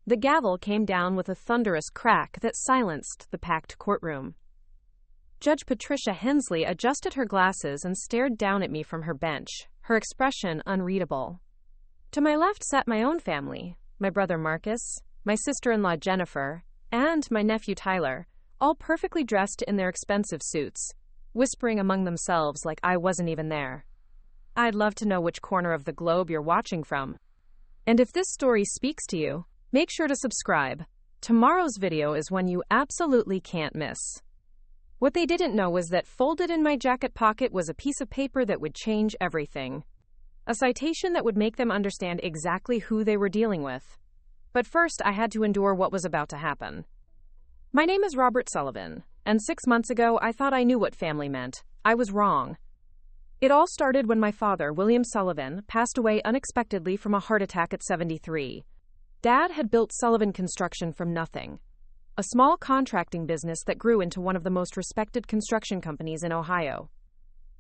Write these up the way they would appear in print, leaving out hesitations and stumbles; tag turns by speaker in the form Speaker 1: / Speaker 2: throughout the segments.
Speaker 1: The gavel came down with a thunderous crack that silenced the packed courtroom. Judge Patricia Hensley adjusted her glasses and stared down at me from her bench, her expression unreadable. To my left sat my own family, my brother Marcus, my sister-in-law Jennifer, and my nephew Tyler, all perfectly dressed in their expensive suits, whispering among themselves like I wasn't even there. I'd love to know which corner of the globe you're watching from. And if this story speaks to you, make sure to subscribe. Tomorrow's video is one you absolutely can't miss. What they didn't know was that folded in my jacket pocket was a piece of paper that would change everything. A citation that would make them understand exactly who they were dealing with. But first, I had to endure what was about to happen. My name is Robert Sullivan, and 6 months ago, I thought I knew what family meant. I was wrong. It all started when my father, William Sullivan, passed away unexpectedly from a heart attack at 73. Dad had built Sullivan Construction from nothing. A small contracting business that grew into one of the most respected construction companies in Ohio.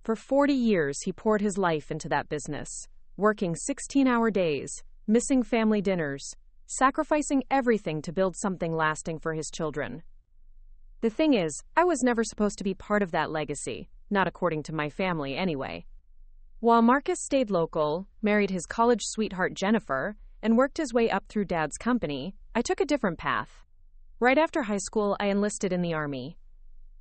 Speaker 1: For 40 years, he poured his life into that business, working 16-hour days, missing family dinners, sacrificing everything to build something lasting for his children. The thing is, I was never supposed to be part of that legacy, not according to my family anyway. While Marcus stayed local, married his college sweetheart Jennifer, and worked his way up through Dad's company, I took a different path. Right after high school, I enlisted in the Army.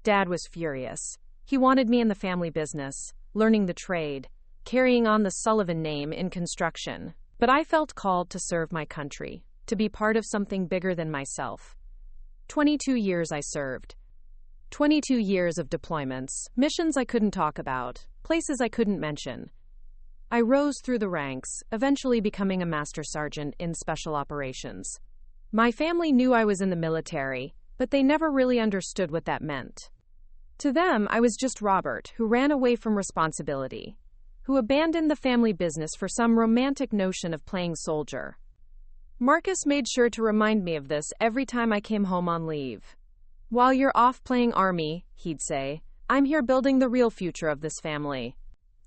Speaker 1: Dad was furious. He wanted me in the family business, learning the trade, carrying on the Sullivan name in construction. But I felt called to serve my country, to be part of something bigger than myself. 22 years I served. 22 years of deployments, missions I couldn't talk about, places I couldn't mention. I rose through the ranks, eventually becoming a master sergeant in special operations. My family knew I was in the military, but they never really understood what that meant. To them, I was just Robert, who ran away from responsibility, who abandoned the family business for some romantic notion of playing soldier. Marcus made sure to remind me of this every time I came home on leave. While you're off playing Army, he'd say, I'm here building the real future of this family.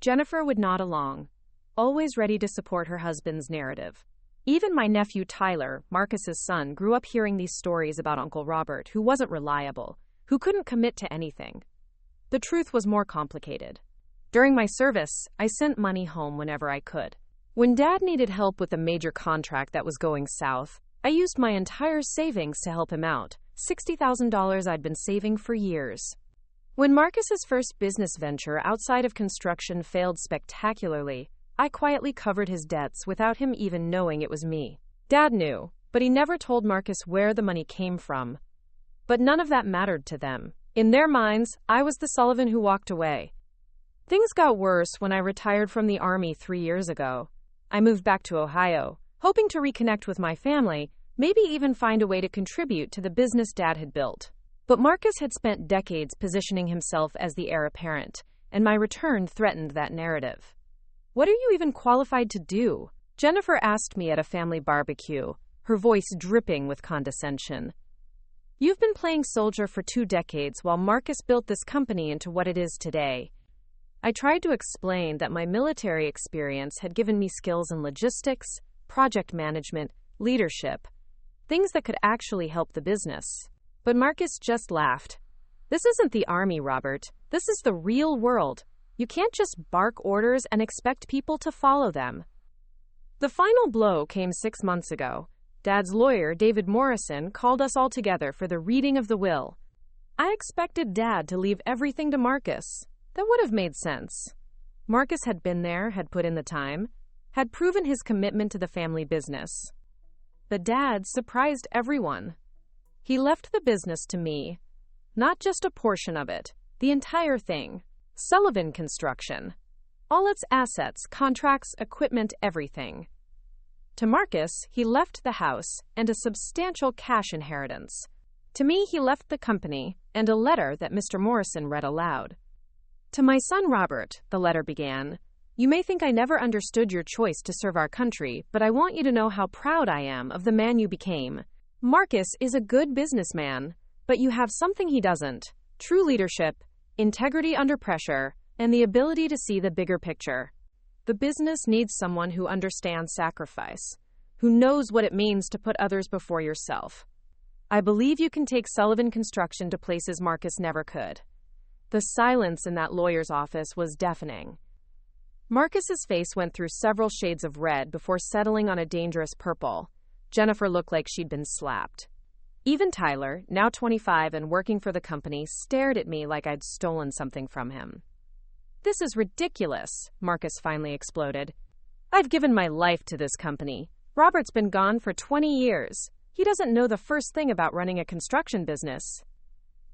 Speaker 1: Jennifer would nod along, always ready to support her husband's narrative. Even my nephew Tyler, Marcus's son, grew up hearing these stories about Uncle Robert, who wasn't reliable, who couldn't commit to anything. The truth was more complicated. During my service, I sent money home whenever I could. When Dad needed help with a major contract that was going south, I used my entire savings to help him out, $60,000 I'd been saving for years. When Marcus's first business venture outside of construction failed spectacularly, I quietly covered his debts without him even knowing it was me. Dad knew, but he never told Marcus where the money came from. But none of that mattered to them. In their minds, I was the Sullivan who walked away. Things got worse when I retired from the Army 3 years ago. I moved back to Ohio, hoping to reconnect with my family, maybe even find a way to contribute to the business Dad had built. But Marcus had spent decades positioning himself as the heir apparent, and my return threatened that narrative. What are you even qualified to do? Jennifer asked me at a family barbecue, her voice dripping with condescension. You've been playing soldier for 2 decades while Marcus built this company into what it is today. I tried to explain that my military experience had given me skills in logistics, project management, leadership, things that could actually help the business. But Marcus just laughed. This isn't the Army, Robert. This is the real world. You can't just bark orders and expect people to follow them. The final blow came 6 months ago. Dad's lawyer, David Morrison, called us all together for the reading of the will. I expected Dad to leave everything to Marcus. That would have made sense. Marcus had been there, had put in the time, had proven his commitment to the family business. But Dad surprised everyone. He left the business to me. Not just a portion of it, the entire thing. Sullivan Construction. All its assets, contracts, equipment, everything. To Marcus, he left the house and a substantial cash inheritance. To me, he left the company and a letter that Mr. Morrison read aloud. To my son Robert, the letter began, You may think I never understood your choice to serve our country, but I want you to know how proud I am of the man you became. Marcus is a good businessman, but you have something he doesn't. True leadership, integrity under pressure, and the ability to see the bigger picture. The business needs someone who understands sacrifice, who knows what it means to put others before yourself. I believe you can take Sullivan Construction to places Marcus never could. The silence in that lawyer's office was deafening. Marcus's face went through several shades of red before settling on a dangerous purple. Jennifer looked like she'd been slapped. Even Tyler, now 25 and working for the company, stared at me like I'd stolen something from him. This is ridiculous, Marcus finally exploded. I've given my life to this company. Robert's been gone for 20 years. He doesn't know the first thing about running a construction business.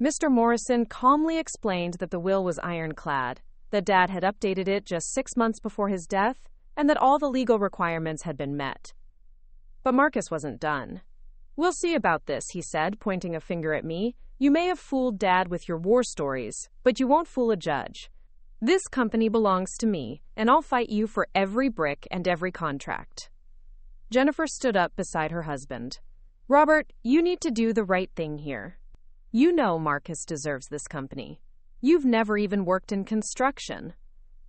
Speaker 1: Mr. Morrison calmly explained that the will was ironclad, that Dad had updated it just 6 months before his death, and that all the legal requirements had been met. But Marcus wasn't done. We'll see about this, he said, pointing a finger at me. You may have fooled Dad with your war stories, but you won't fool a judge. This company belongs to me, and I'll fight you for every brick and every contract. Jennifer stood up beside her husband. Robert, you need to do the right thing here. You know Marcus deserves this company. You've never even worked in construction.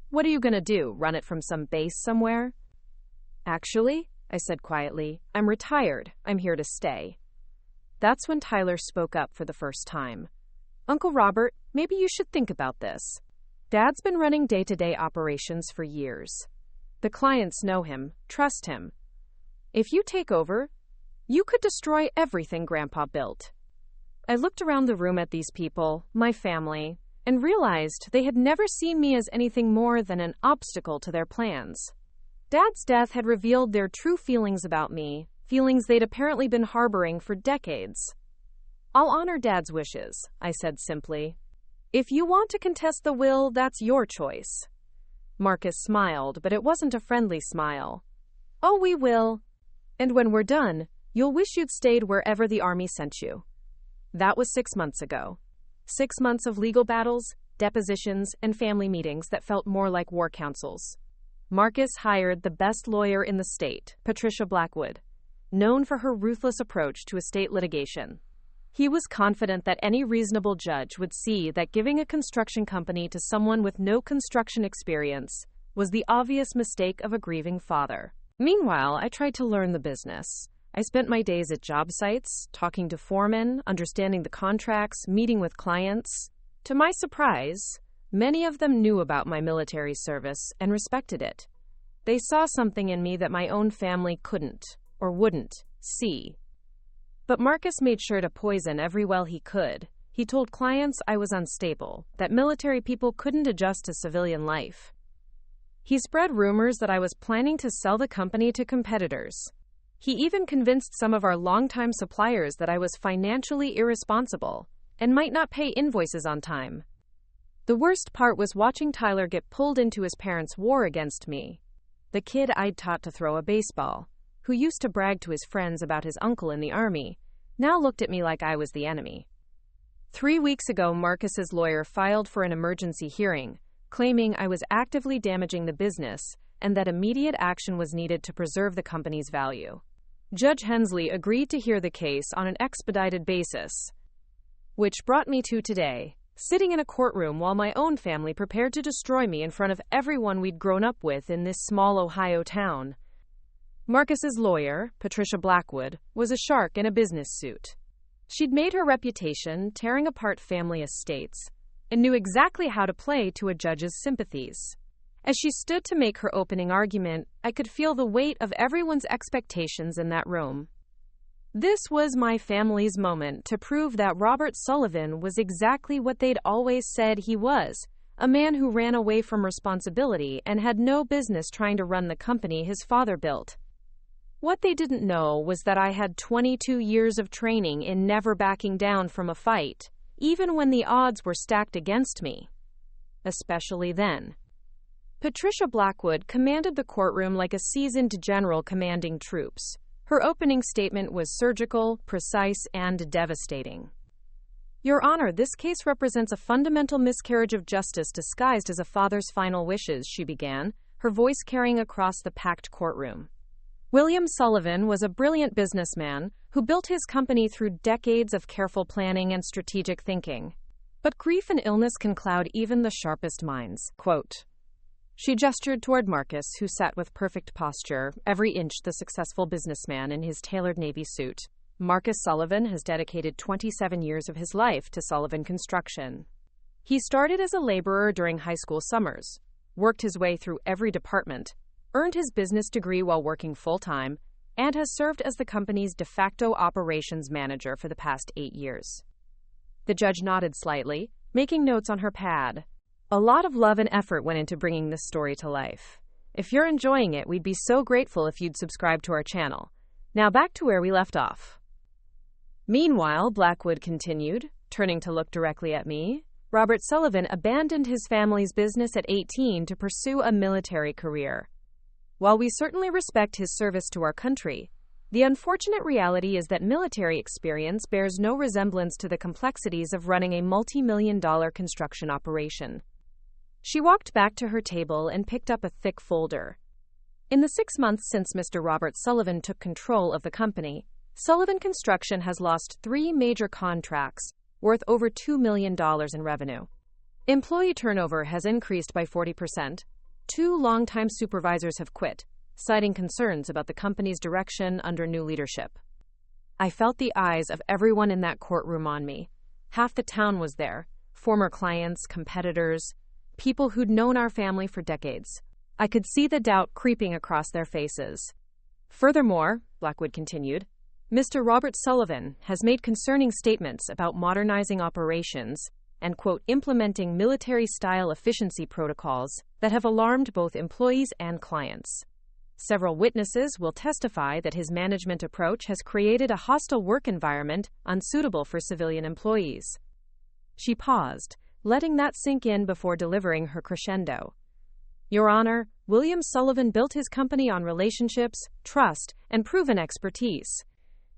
Speaker 1: What are you going to do, run it from some base somewhere? Actually, I said quietly, I'm retired. I'm here to stay. That's when Tyler spoke up for the first time. Uncle Robert, maybe you should think about this. Dad's been running day-to-day operations for years. The clients know him, trust him. If you take over, you could destroy everything Grandpa built. I looked around the room at these people, my family, and realized they had never seen me as anything more than an obstacle to their plans. Dad's death had revealed their true feelings about me, feelings they'd apparently been harboring for decades. I'll honor Dad's wishes, I said simply. If you want to contest the will, that's your choice. Marcus smiled, but it wasn't a friendly smile. Oh, we will. And when we're done, you'll wish you'd stayed wherever the army sent you. That was 6 months ago. 6 months of legal battles, depositions, and family meetings that felt more like war councils. Marcus hired the best lawyer in the state, Patricia Blackwood, known for her ruthless approach to estate litigation. He was confident that any reasonable judge would see that giving a construction company to someone with no construction experience was the obvious mistake of a grieving father. Meanwhile, I tried to learn the business. I spent my days at job sites, talking to foremen, understanding the contracts, meeting with clients. To my surprise, many of them knew about my military service and respected it. They saw something in me that my own family couldn't, or wouldn't, see. But Marcus made sure to poison every well he could. He told clients I was unstable, that military people couldn't adjust to civilian life. He spread rumors that I was planning to sell the company to competitors. He even convinced some of our longtime suppliers that I was financially irresponsible and might not pay invoices on time. The worst part was watching Tyler get pulled into his parents' war against me. The kid I'd taught to throw a baseball, who used to brag to his friends about his uncle in the army, now looked at me like I was the enemy. 3 weeks ago, Marcus's lawyer filed for an emergency hearing, claiming I was actively damaging the business and that immediate action was needed to preserve the company's value. Judge Hensley agreed to hear the case on an expedited basis, which brought me to today, sitting in a courtroom while my own family prepared to destroy me in front of everyone we'd grown up with in this small Ohio town. Marcus's lawyer, Patricia Blackwood, was a shark in a business suit. She'd made her reputation tearing apart family estates and knew exactly how to play to a judge's sympathies. As she stood to make her opening argument, I could feel the weight of everyone's expectations in that room. This was my family's moment to prove that Robert Sullivan was exactly what they'd always said he was, a man who ran away from responsibility and had no business trying to run the company his father built. What they didn't know was that I had 22 years of training in never backing down from a fight, even when the odds were stacked against me. Especially then. Patricia Blackwood commanded the courtroom like a seasoned general commanding troops. Her opening statement was surgical, precise, and devastating. Your Honor, this case represents a fundamental miscarriage of justice disguised as a father's final wishes, she began, her voice carrying across the packed courtroom. William Sullivan was a brilliant businessman who built his company through decades of careful planning and strategic thinking. But grief and illness can cloud even the sharpest minds. Quote, She gestured toward Marcus, who sat with perfect posture, every inch the successful businessman in his tailored navy suit. Marcus Sullivan has dedicated 27 years of his life to Sullivan Construction. He started as a laborer during high school summers, worked his way through every department, earned his business degree while working full-time, and has served as the company's de facto operations manager for the past 8 years. The judge nodded slightly, making notes on her pad. A lot of love and effort went into bringing this story to life. If you're enjoying it, we'd be so grateful if you'd subscribe to our channel. Now back to where we left off. Meanwhile, Blackwood continued, turning to look directly at me. Robert Sullivan abandoned his family's business at 18 to pursue a military career. While we certainly respect his service to our country, the unfortunate reality is that military experience bears no resemblance to the complexities of running a multi-million-dollar construction operation. She walked back to her table and picked up a thick folder. In the 6 months since Mr. Robert Sullivan took control of the company, Sullivan Construction has lost 3 major contracts worth over $2 million in revenue. Employee turnover has increased by 40%. 2 longtime supervisors have quit, citing concerns about the company's direction under new leadership. I felt the eyes of everyone in that courtroom on me. Half the town was there, former clients, competitors, people who'd known our family for decades. I could see the doubt creeping across their faces. Furthermore, Blackwood continued, Mr. Robert Sullivan has made concerning statements about modernizing operations and, quote, implementing military-style efficiency protocols that have alarmed both employees and clients. Several witnesses will testify that his management approach has created a hostile work environment unsuitable for civilian employees. She paused, letting that sink in before delivering her crescendo. Your Honor, William Sullivan built his company on relationships, trust, and proven expertise.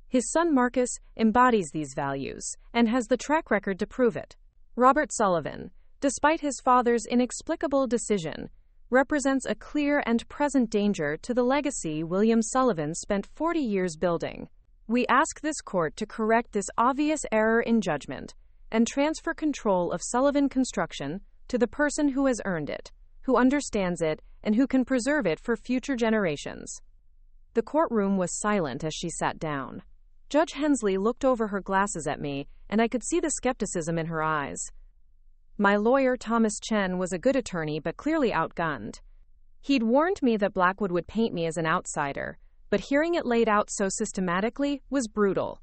Speaker 1: His son Marcus embodies these values and has the track record to prove it. Robert Sullivan, despite his father's inexplicable decision, represents a clear and present danger to the legacy William Sullivan spent 40 years building. We ask this court to correct this obvious error in judgment and transfer control of Sullivan Construction to the person who has earned it, who understands it, and who can preserve it for future generations. The courtroom was silent as she sat down. Judge Hensley looked over her glasses at me, and I could see the skepticism in her eyes. My lawyer, Thomas Chen, was a good attorney but clearly outgunned. He'd warned me that Blackwood would paint me as an outsider, but hearing it laid out so systematically was brutal.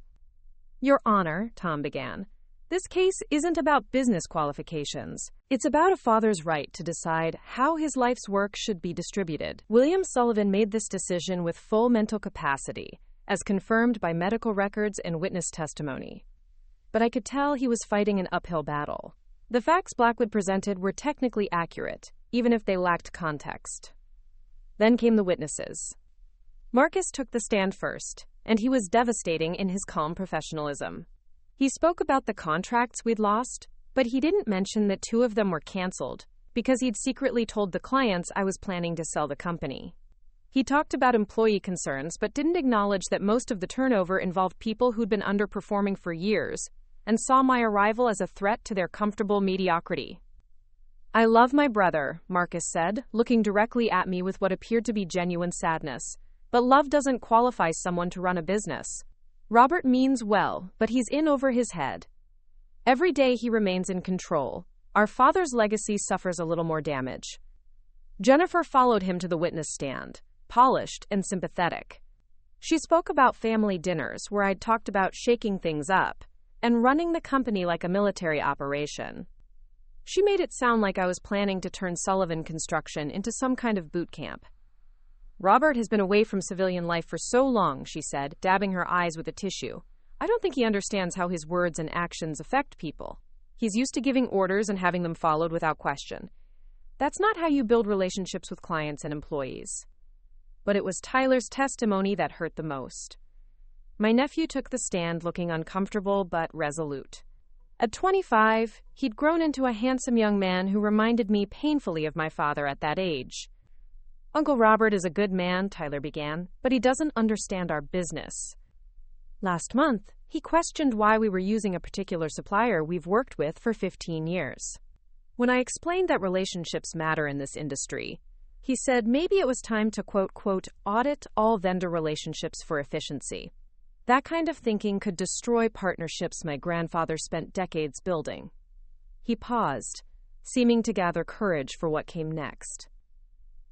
Speaker 1: Your Honor, Tom began, this case isn't about business qualifications. It's about a father's right to decide how his life's work should be distributed. William Sullivan made this decision with full mental capacity, as confirmed by medical records and witness testimony. But I could tell he was fighting an uphill battle. The facts Blackwood presented were technically accurate, even if they lacked context. Then came the witnesses. Marcus took the stand first, and he was devastating in his calm professionalism. He spoke about the contracts we'd lost, but he didn't mention that 2 of them were canceled, because he'd secretly told the clients I was planning to sell the company. He talked about employee concerns, but didn't acknowledge that most of the turnover involved people who'd been underperforming for years, and saw my arrival as a threat to their comfortable mediocrity. I love my brother, Marcus said, looking directly at me with what appeared to be genuine sadness. But love doesn't qualify someone to run a business. Robert means well, but he's in over his head. Every day he remains in control. Our father's legacy suffers a little more damage. Jennifer followed him to the witness stand, polished and sympathetic. She spoke about family dinners where I'd talked about shaking things up and running the company like a military operation. She made it sound like I was planning to turn Sullivan Construction into some kind of boot camp. Robert has been away from civilian life for so long, she said, dabbing her eyes with a tissue. I don't think he understands how his words and actions affect people. He's used to giving orders and having them followed without question. That's not how you build relationships with clients and employees. But it was Tyler's testimony that hurt the most. My nephew took the stand looking uncomfortable but resolute. At 25, he'd grown into a handsome young man who reminded me painfully of my father at that age. Uncle Robert is a good man, Tyler began, but he doesn't understand our business. Last month, he questioned why we were using a particular supplier we've worked with for 15 years. When I explained that relationships matter in this industry, he said maybe it was time to quote, audit all vendor relationships for efficiency. That kind of thinking could destroy partnerships my grandfather spent decades building. He paused, seeming to gather courage for what came next.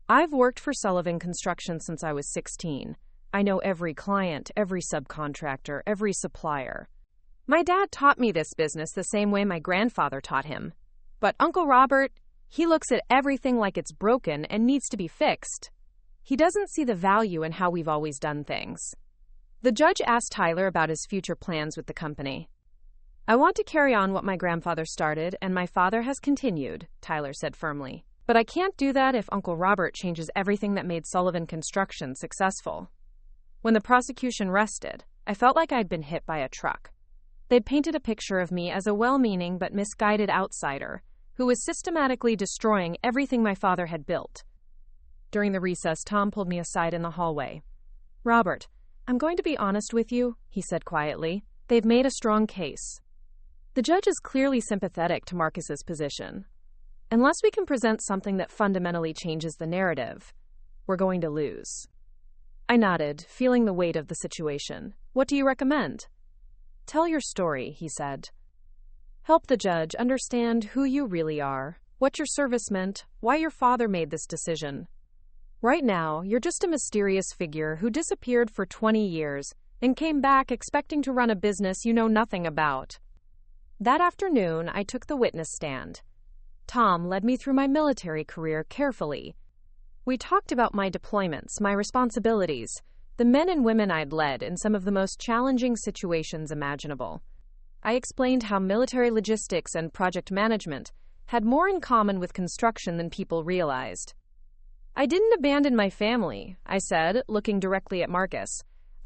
Speaker 1: I've worked for Sullivan Construction since I was 16. I know every client, every subcontractor, every supplier. My dad taught me this business the same way my grandfather taught him. But Uncle Robert, he looks at everything like it's broken and needs to be fixed. He doesn't see the value in how we've always done things. The judge asked Tyler about his future plans with the company. I want to carry on what my grandfather started and my father has continued, Tyler said firmly. But I can't do that if Uncle Robert changes everything that made Sullivan Construction successful. When the prosecution rested, I felt like I'd been hit by a truck. They'd painted a picture of me as a well-meaning but misguided outsider who was systematically destroying everything my father had built. During the recess, Tom pulled me aside in the hallway. Robert, I'm going to be honest with you, he said quietly. They've made a strong case. The judge is clearly sympathetic to Marcus's position. Unless we can present something that fundamentally changes the narrative, we're going to lose. I nodded, feeling the weight of the situation. What do you recommend? Tell your story, he said. Help the judge understand who you really are, what your service meant, why your father made this decision. Right now, you're just a mysterious figure who disappeared for 20 years and came back expecting to run a business you know nothing about. That afternoon, I took the witness stand. Tom led me through my military career carefully. We talked about my deployments, my responsibilities, the men and women I'd led in some of the most challenging situations imaginable. I explained how military logistics and project management had more in common with construction than people realized. I didn't abandon my family, I said, looking directly at Marcus.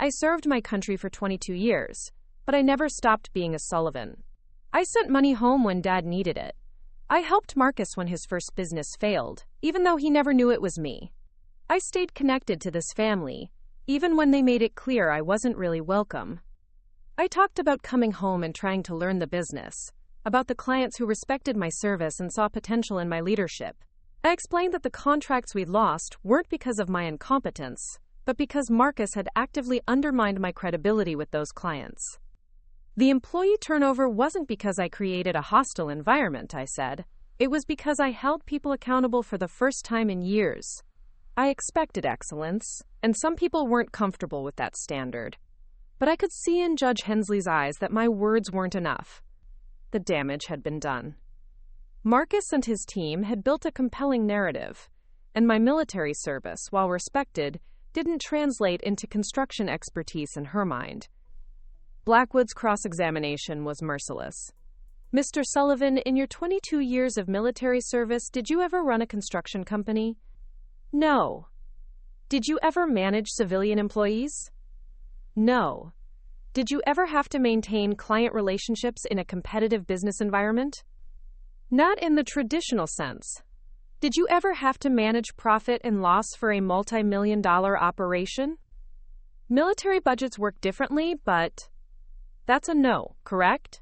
Speaker 1: I served my country for 22 years, but I never stopped being a Sullivan. I sent money home when Dad needed it. I helped Marcus when his first business failed, even though he never knew it was me. I stayed connected to this family, even when they made it clear I wasn't really welcome. I talked about coming home and trying to learn the business, about the clients who respected my service and saw potential in my leadership. I explained that the contracts we'd lost weren't because of my incompetence, but because Marcus had actively undermined my credibility with those clients. The employee turnover wasn't because I created a hostile environment, I said. It was because I held people accountable for the first time in years. I expected excellence, and some people weren't comfortable with that standard. But I could see in Judge Hensley's eyes that my words weren't enough. The damage had been done. Marcus and his team had built a compelling narrative, and my military service, while respected, didn't translate into construction expertise in her mind. Blackwood's cross-examination was merciless. Mr. Sullivan, in your 22 years of military service, did you ever run a construction company? No. Did you ever manage civilian employees? No. Did you ever have to maintain client relationships in a competitive business environment? Not in the traditional sense. Did you ever have to manage profit and loss for a multi-million-dollar operation? Military budgets work differently, but that's a no, correct?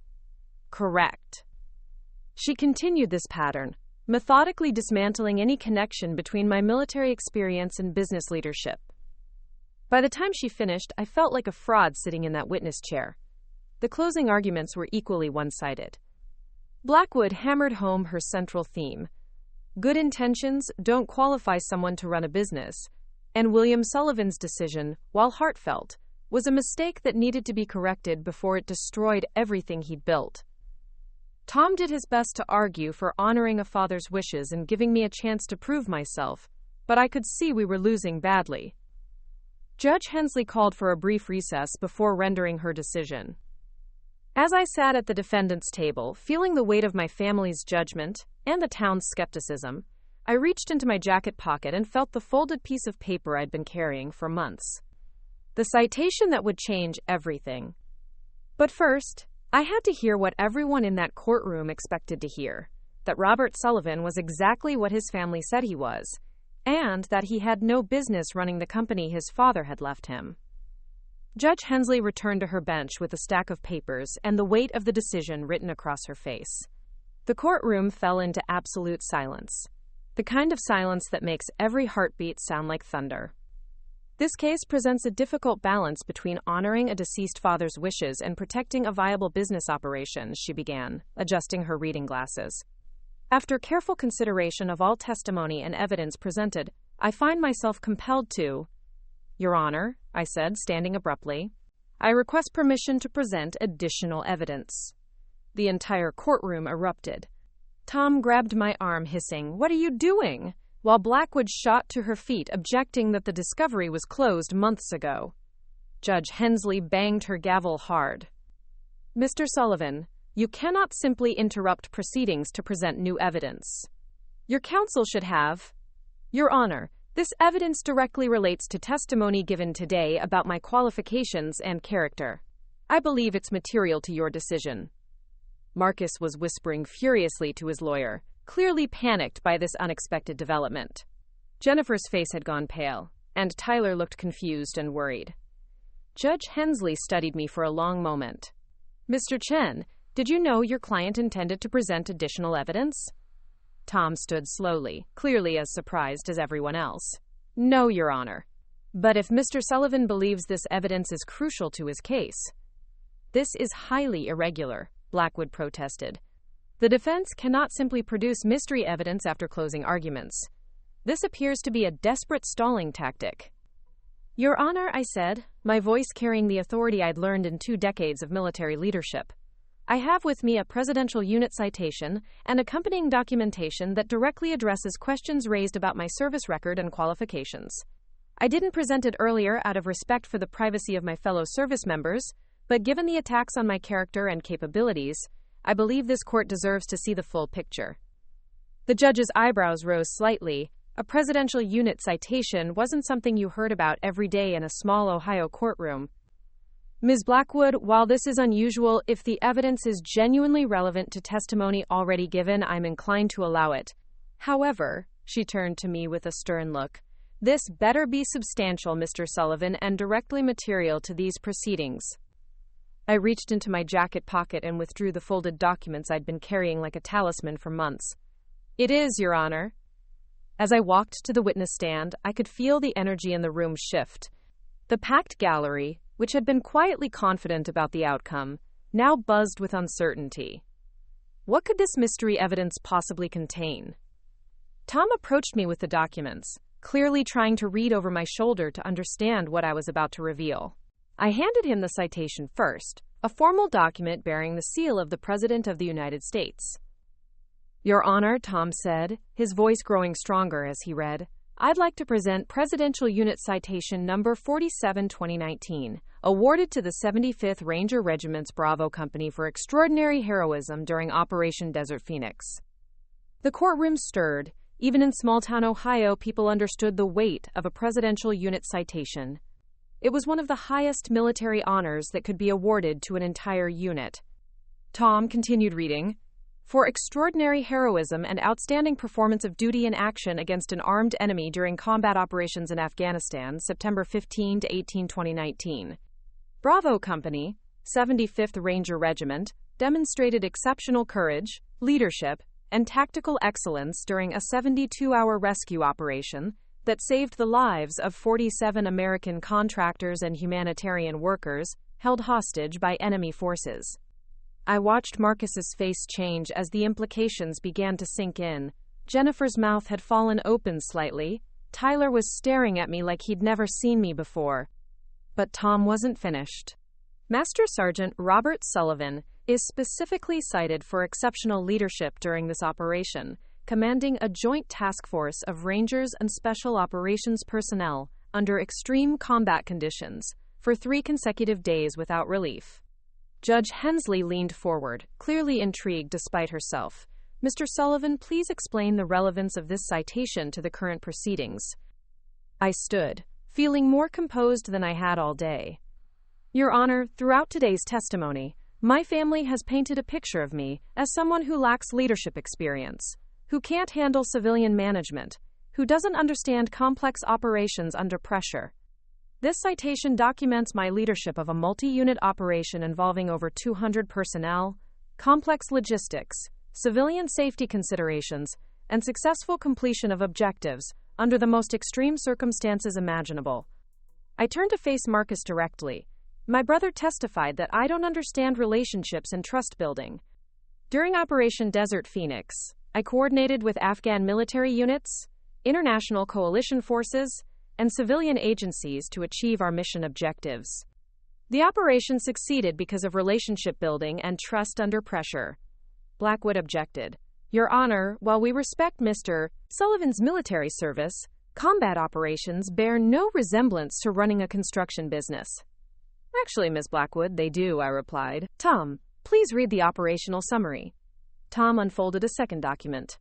Speaker 1: Correct. She continued this pattern, methodically dismantling any connection between my military experience and business leadership. By the time she finished, I felt like a fraud sitting in that witness chair. The closing arguments were equally one-sided. Blackwood hammered home her central theme. Good intentions don't qualify someone to run a business, and William Sullivan's decision, while heartfelt, was a mistake that needed to be corrected before it destroyed everything he'd built. Tom did his best to argue for honoring a father's wishes and giving me a chance to prove myself, but I could see we were losing badly. Judge Hensley called for a brief recess before rendering her decision. As I sat at the defendant's table, feeling the weight of my family's judgment and the town's skepticism, I reached into my jacket pocket and felt the folded piece of paper I'd been carrying for months. The citation that would change everything. But first, I had to hear what everyone in that courtroom expected to hear, that Robert Sullivan was exactly what his family said he was, and that he had no business running the company his father had left him. Judge Hensley returned to her bench with a stack of papers and the weight of the decision written across her face. The courtroom fell into absolute silence. The kind of silence that makes every heartbeat sound like thunder. This case presents a difficult balance between honoring a deceased father's wishes and protecting a viable business operation, she began, adjusting her reading glasses. After careful consideration of all testimony and evidence presented, I find myself compelled to— Your Honor, I said, standing abruptly, I request permission to present additional evidence. The entire courtroom erupted. Tom grabbed my arm, hissing, "What are you doing?" while Blackwood shot to her feet, objecting that the discovery was closed months ago. Judge Hensley banged her gavel hard. "Mr. Sullivan, you cannot simply interrupt proceedings to present new evidence. Your counsel should have— Your Honor, this evidence directly relates to testimony given today about my qualifications and character. I believe it's material to your decision." Marcus was whispering furiously to his lawyer, clearly panicked by this unexpected development. Jennifer's face had gone pale, and Tyler looked confused and worried. Judge Hensley studied me for a long moment. "Mr. Chen, did you know your client intended to present additional evidence?" Tom stood slowly, clearly as surprised as everyone else. "No, Your Honor. But if Mr. Sullivan believes this evidence is crucial to his case—" "This is highly irregular," Blackwood protested. "The defense cannot simply produce mystery evidence after closing arguments. This appears to be a desperate stalling tactic." "Your Honor," I said, my voice carrying the authority I'd learned in 2 decades of military leadership, "I have with me a presidential unit citation and accompanying documentation that directly addresses questions raised about my service record and qualifications. I didn't present it earlier out of respect for the privacy of my fellow service members, but given the attacks on my character and capabilities, I believe this court deserves to see the full picture." The judge's eyebrows rose slightly. A presidential unit citation wasn't something you heard about every day in a small Ohio courtroom. "Ms. Blackwood, while this is unusual, if the evidence is genuinely relevant to testimony already given, I'm inclined to allow it. However," she turned to me with a stern look, "this better be substantial, Mr. Sullivan, and directly material to these proceedings." I reached into my jacket pocket and withdrew the folded documents I'd been carrying like a talisman for months. "It is, Your Honor." As I walked to the witness stand, I could feel the energy in the room shift. The packed gallery, which had been quietly confident about the outcome, now buzzed with uncertainty. What could this mystery evidence possibly contain? Tom approached me with the documents, clearly trying to read over my shoulder to understand what I was about to reveal. I handed him the citation first, a formal document bearing the seal of the President of the United States. "Your Honor," Tom said, his voice growing stronger as he read, "I'd like to present Presidential Unit Citation Number 47-2019, awarded to the 75th Ranger Regiment's Bravo Company for extraordinary heroism during Operation Desert Phoenix." The courtroom stirred. Even in small-town Ohio, people understood the weight of a Presidential Unit Citation. It was one of the highest military honors that could be awarded to an entire unit. Tom continued reading, "For extraordinary heroism and outstanding performance of duty in action against an armed enemy during combat operations in Afghanistan, September 15 to 18, 2019. Bravo Company, 75th Ranger Regiment, demonstrated exceptional courage, leadership, and tactical excellence during a 72-hour rescue operation that saved the lives of 47 American contractors and humanitarian workers held hostage by enemy forces." I watched Marcus's face change as the implications began to sink in. Jennifer's mouth had fallen open slightly. Tyler was staring at me like he'd never seen me before. But Tom wasn't finished. "Master Sergeant Robert Sullivan is specifically cited for exceptional leadership during this operation, commanding a joint task force of Rangers and Special Operations personnel under extreme combat conditions for 3 consecutive days without relief." Judge Hensley leaned forward, clearly intrigued despite herself. "Mr. Sullivan, please explain the relevance of this citation to the current proceedings." I stood, feeling more composed than I had all day. "Your Honor, throughout today's testimony, my family has painted a picture of me as someone who lacks leadership experience, who can't handle civilian management, who doesn't understand complex operations under pressure. This citation documents my leadership of a multi-unit operation involving over 200 personnel, complex logistics, civilian safety considerations, and successful completion of objectives under the most extreme circumstances imaginable. I turned to face Marcus directly. My brother testified that I don't understand relationships and trust building. During Operation Desert Phoenix, I coordinated with Afghan military units, international coalition forces, and civilian agencies to achieve our mission objectives. The operation succeeded because of relationship building and trust under pressure. Blackwood objected. Your Honor, while we respect Mr. Sullivan's military service, combat operations bear no resemblance to running a construction business. Actually, Ms. Blackwood, they do, I replied. Tom, please read the operational summary. Tom unfolded a second document.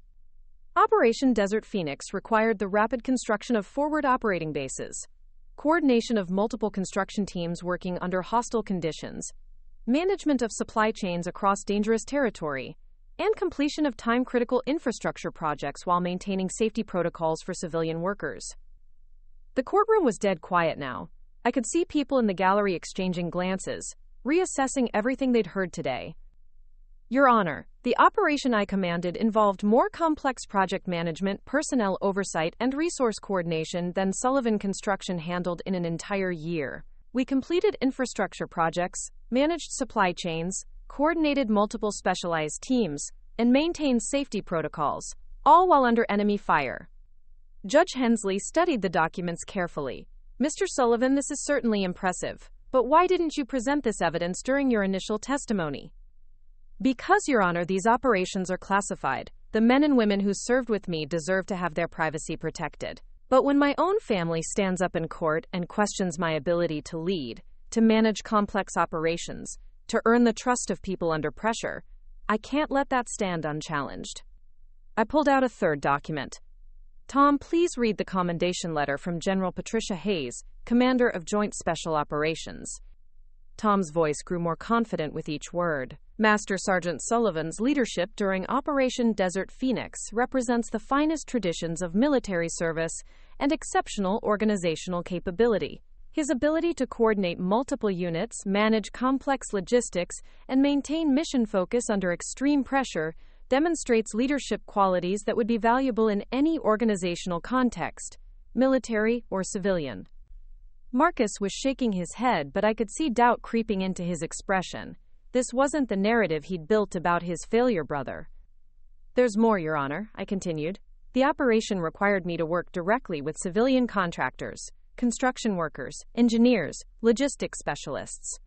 Speaker 1: Operation Desert Phoenix required the rapid construction of forward operating bases, coordination of multiple construction teams working under hostile conditions, management of supply chains across dangerous territory, and completion of time-critical infrastructure projects while maintaining safety protocols for civilian workers. The courtroom was dead quiet now. I could see people in the gallery exchanging glances, reassessing everything they'd heard today. Your Honor, the operation I commanded involved more complex project management, personnel oversight, and resource coordination than Sullivan Construction handled in an entire year. We completed infrastructure projects, managed supply chains, coordinated multiple specialized teams, and maintained safety protocols, all while under enemy fire. Judge Hensley studied the documents carefully. Mr. Sullivan, this is certainly impressive, but why didn't you present this evidence during your initial testimony? Because, Your Honor, these operations are classified. The men and women who served with me deserve to have their privacy protected. But when my own family stands up in court and questions my ability to lead, to manage complex operations, to earn the trust of people under pressure, I can't let that stand unchallenged. I pulled out a third document. Tom, please read the commendation letter from General Patricia Hayes, Commander of Joint Special Operations. Tom's voice grew more confident with each word. Master Sergeant Sullivan's leadership during Operation Desert Phoenix represents the finest traditions of military service and exceptional organizational capability. His ability to coordinate multiple units, manage complex logistics, and maintain mission focus under extreme pressure demonstrates leadership qualities that would be valuable in any organizational context, military or civilian. Marcus was shaking his head, but I could see doubt creeping into his expression. This wasn't the narrative he'd built about his failure brother. There's more, Your Honor, I continued. The operation required me to work directly with civilian contractors, construction workers, engineers, logistics specialists.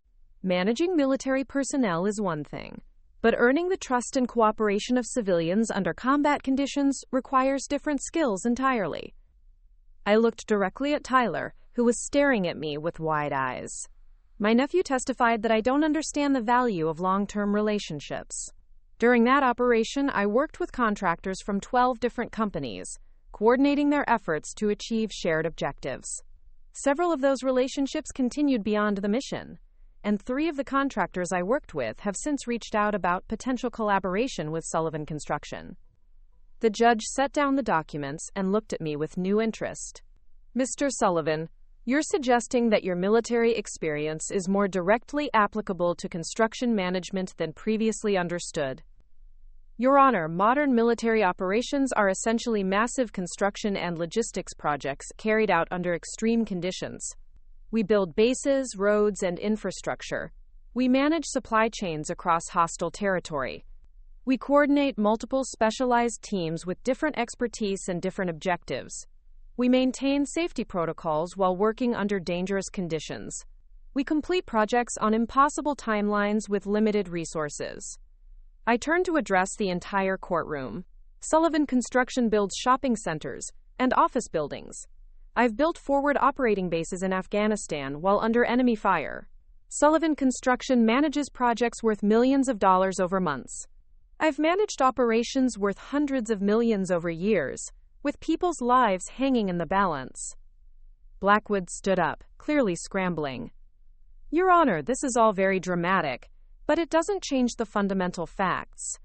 Speaker 1: Managing military personnel is one thing, but earning the trust and cooperation of civilians under combat conditions requires different skills entirely. I looked directly at Tyler, who was staring at me with wide eyes. My nephew testified that I don't understand the value of long-term relationships. During that operation, I worked with contractors from 12 different companies, coordinating their efforts to achieve shared objectives. Several of those relationships continued beyond the mission, and 3 of the contractors I worked with have since reached out about potential collaboration with Sullivan Construction. The judge set down the documents and looked at me with new interest. Mr. Sullivan, you're suggesting that your military experience is more directly applicable to construction management than previously understood. Your Honor, modern military operations are essentially massive construction and logistics projects carried out under extreme conditions. We build bases, roads, and infrastructure. We manage supply chains across hostile territory. We coordinate multiple specialized teams with different expertise and different objectives. We maintain safety protocols while working under dangerous conditions. We complete projects on impossible timelines with limited resources. I turned to address the entire courtroom. Sullivan Construction builds shopping centers and office buildings. I've built forward operating bases in Afghanistan while under enemy fire. Sullivan Construction manages projects worth millions of dollars over months. I've managed operations worth hundreds of millions over years, with people's lives hanging in the balance. Blackwood stood up, clearly scrambling. Your Honor, this is all very dramatic, but it doesn't change the fundamental facts.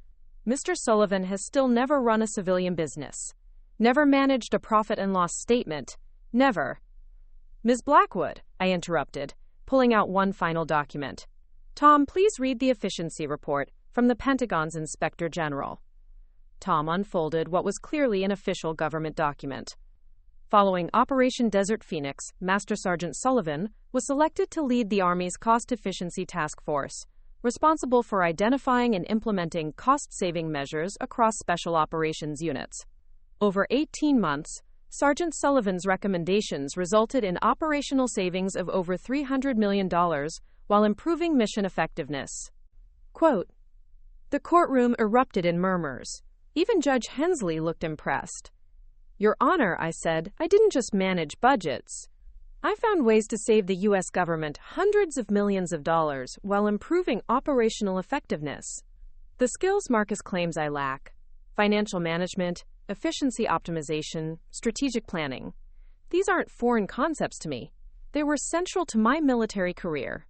Speaker 1: Mr. Sullivan has still never run a civilian business, never managed a profit and loss statement, never. Ms. Blackwood, I interrupted, pulling out one final document. Tom, please read the efficiency report from the Pentagon's Inspector General. Tom unfolded what was clearly an official government document. Following Operation Desert Phoenix, Master Sergeant Sullivan was selected to lead the Army's Cost Efficiency Task Force, responsible for identifying and implementing cost-saving measures across special operations units. Over 18 months, Sergeant Sullivan's recommendations resulted in operational savings of over $300 million while improving mission effectiveness. Quote, "The courtroom erupted in murmurs. Even Judge Hensley looked impressed. 'Your Honor,' I said, 'I didn't just manage budgets. I found ways to save the U.S. government hundreds of millions of dollars while improving operational effectiveness. The skills Marcus claims I lack, financial management, efficiency optimization, strategic planning, these aren't foreign concepts to me. They were central to my military career.'"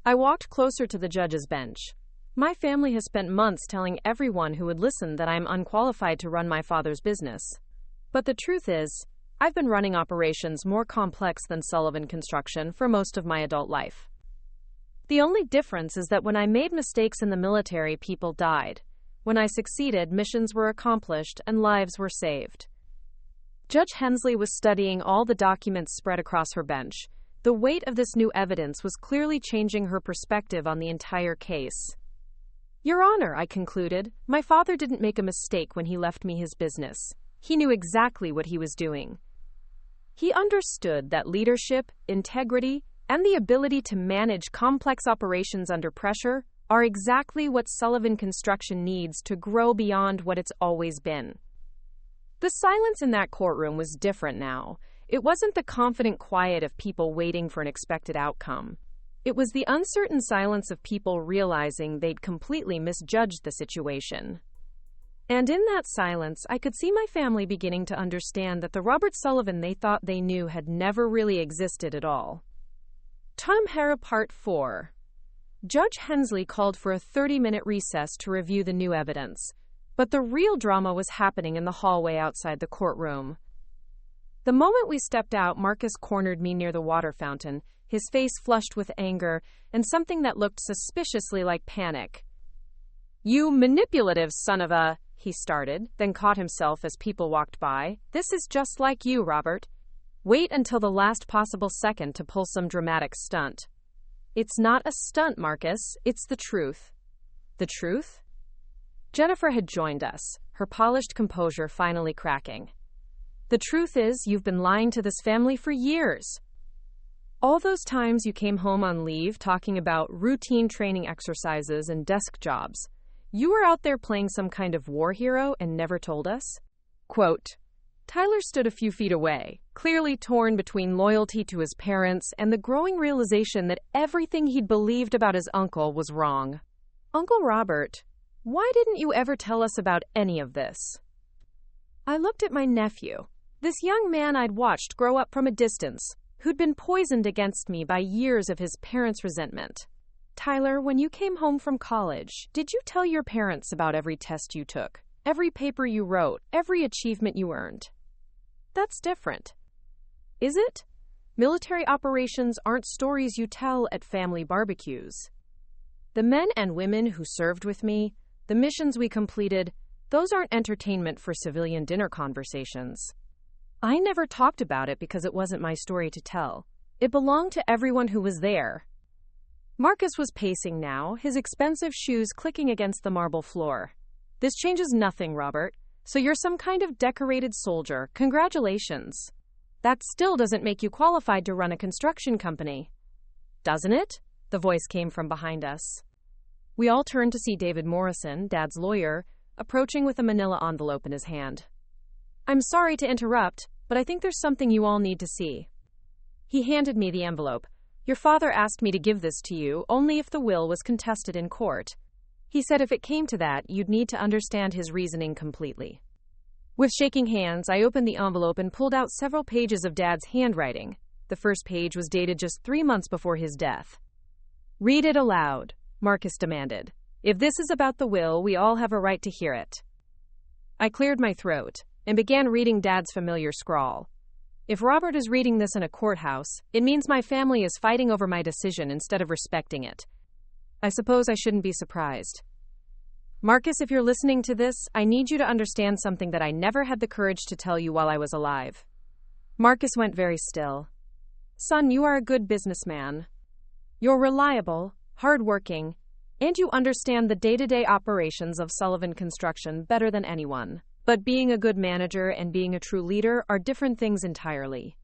Speaker 1: I walked closer to the judge's bench. My family has spent months telling everyone who would listen that I am unqualified to run my father's business. But the truth is, I've been running operations more complex than Sullivan Construction for most of my adult life. The only difference is that when I made mistakes in the military, people died. When I succeeded, missions were accomplished and lives were saved. Judge Hensley was studying all the documents spread across her bench. The weight of this new evidence was clearly changing her perspective on the entire case. "Your Honor," I concluded, "my father didn't make a mistake when he left me his business. He knew exactly what he was doing. He understood that leadership, integrity, and the ability to manage complex operations under pressure are exactly what Sullivan Construction needs to grow beyond what it's always been." The silence in that courtroom was different now. It wasn't the confident quiet of people waiting for an expected outcome. It was the uncertain silence of people realizing they'd completely misjudged the situation. And in that silence, I could see my family beginning to understand that the Robert Sullivan they thought they knew had never really existed at all. Tom Hera Part 4. Judge Hensley called for a 30-minute recess to review the new evidence, but the real drama was happening in the hallway outside the courtroom. The moment we stepped out, Marcus cornered me near the water fountain, his face flushed with anger and something that looked suspiciously like panic. "You manipulative son of a..." he started, then caught himself as people walked by. "This is just like you, Robert. Wait until the last possible second to pull some dramatic stunt." "It's not a stunt, Marcus. It's the truth." "The truth?" Jennifer had joined us, her polished composure finally cracking. "The truth is, you've been lying to this family for years. All those times you came home on leave talking about routine training exercises and desk jobs, you were out there playing some kind of war hero and never told us?" Quote, Tyler stood a few feet away, clearly torn between loyalty to his parents and the growing realization that everything he'd believed about his uncle was wrong. "Uncle Robert, why didn't you ever tell us about any of this?" I looked at my nephew, this young man I'd watched grow up from a distance, who'd been poisoned against me by years of his parents' resentment. "Tyler, when you came home from college, did you tell your parents about every test you took, every paper you wrote, every achievement you earned?" "That's different." "Is it? Military operations aren't stories you tell at family barbecues. The men and women who served with me, the missions we completed, those aren't entertainment for civilian dinner conversations. I never talked about it because it wasn't my story to tell. It belonged to everyone who was there." Marcus was pacing now, his expensive shoes clicking against the marble floor. "This changes nothing, Robert. So you're some kind of decorated soldier. Congratulations. That still doesn't make you qualified to run a construction company." "Doesn't it?" The voice came from behind us. We all turned to see David Morrison, Dad's lawyer, approaching with a manila envelope in his hand. "I'm sorry to interrupt, but I think there's something you all need to see." He handed me the envelope. "Your father asked me to give this to you only if the will was contested in court. He said if it came to that, you'd need to understand his reasoning completely." With shaking hands, I opened the envelope and pulled out several pages of Dad's handwriting. The first page was dated just 3 months before his death. "Read it aloud," Marcus demanded. "If this is about the will, we all have a right to hear it." I cleared my throat and began reading Dad's familiar scrawl. If Robert is reading this in a courthouse, it means my family is fighting over my decision instead of respecting it. I suppose I shouldn't be surprised. Marcus, if you're listening to this, I need you to understand something that I never had the courage to tell you while I was alive. Marcus went very still. Son, you are a good businessman. You're reliable, hardworking, and you understand the day-to-day operations of Sullivan Construction better than anyone. But being a good manager and being a true leader are different things entirely.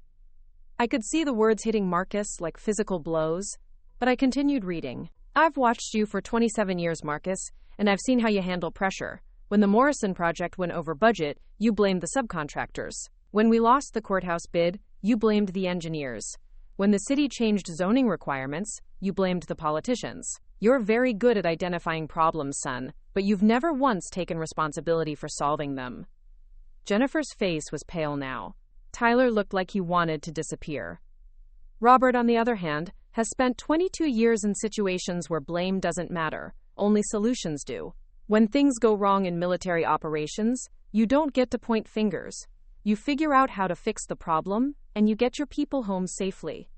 Speaker 1: I could see the words hitting Marcus like physical blows, but I continued reading. I've watched you for 27 years, Marcus, and I've seen how you handle pressure. When the Morrison project went over budget, you blamed the subcontractors. When we lost the courthouse bid, you blamed the engineers. When the city changed zoning requirements, you blamed the politicians. You're very good at identifying problems, son, but you've never once taken responsibility for solving them. Jennifer's face was pale now. Tyler looked like he wanted to disappear. Robert, on the other hand, has spent 22 years in situations where blame doesn't matter, only solutions do. When things go wrong in military operations, you don't get to point fingers. You figure out how to fix the problem, and you get your people home safely.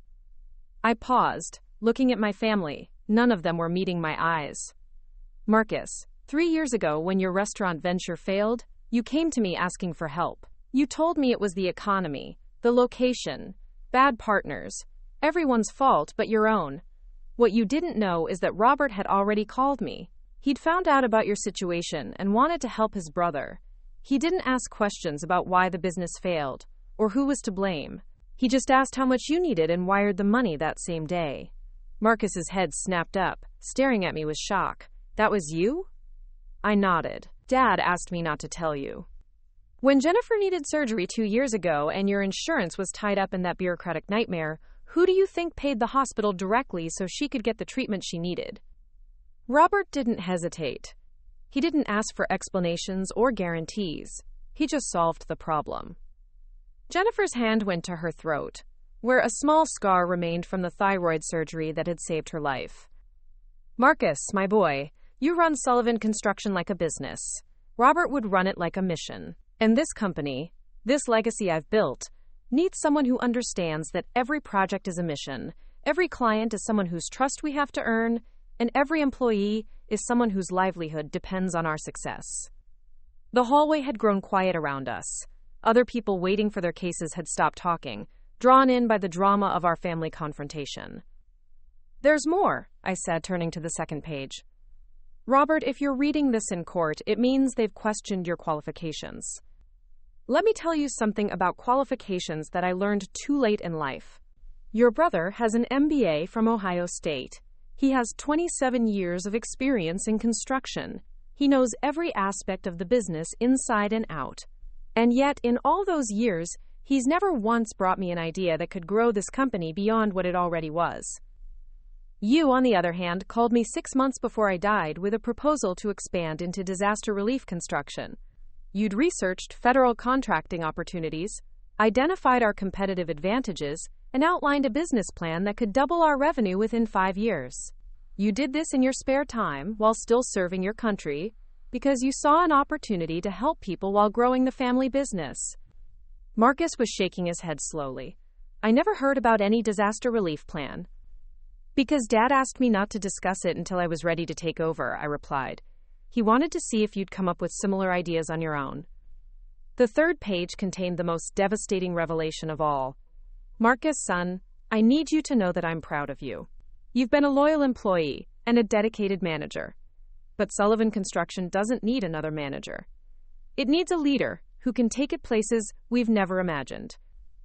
Speaker 1: I paused, looking at my family. None of them were meeting my eyes. Marcus, 3 years ago when your restaurant venture failed, you came to me asking for help. You told me it was the economy, the location, bad partners, everyone's fault but your own. What you didn't know is that Robert had already called me. He'd found out about your situation and wanted to help his brother. He didn't ask questions about why the business failed, or who was to blame. He just asked how much you needed and wired the money that same day. Marcus's head snapped up, staring at me with shock. That was you? I nodded. Dad asked me not to tell you. When Jennifer needed surgery 2 years ago and your insurance was tied up in that bureaucratic nightmare, who do you think paid the hospital directly so she could get the treatment she needed? Robert didn't hesitate. He didn't ask for explanations or guarantees. He just solved the problem. Jennifer's hand went to her throat, where a small scar remained from the thyroid surgery that had saved her life. Marcus, my boy, you run Sullivan Construction like a business. Robert would run it like a mission. And this company, this legacy I've built, needs someone who understands that every project is a mission, every client is someone whose trust we have to earn, and every employee is someone whose livelihood depends on our success. The hallway had grown quiet around us. Other people waiting for their cases had stopped talking, drawn in by the drama of our family confrontation. There's more, I said, turning to the second page. Robert, if you're reading this in court, it means they've questioned your qualifications. Let me tell you something about qualifications that I learned too late in life. Your brother has an MBA from Ohio State. He has 27 years of experience in construction. He knows every aspect of the business inside and out. And yet, in all those years, he's never once brought me an idea that could grow this company beyond what it already was. You, on the other hand, called me 6 months before I died with a proposal to expand into disaster relief construction. You'd researched federal contracting opportunities, identified our competitive advantages, and outlined a business plan that could double our revenue within 5 years. You did this in your spare time while still serving your country because you saw an opportunity to help people while growing the family business. Marcus was shaking his head slowly. I never heard about any disaster relief plan. Because Dad asked me not to discuss it until I was ready to take over, I replied. He wanted to see if you'd come up with similar ideas on your own. The third page contained the most devastating revelation of all. Marcus, son, I need you to know that I'm proud of you. You've been a loyal employee and a dedicated manager. But Sullivan Construction doesn't need another manager. It needs a leader who can take it places we've never imagined.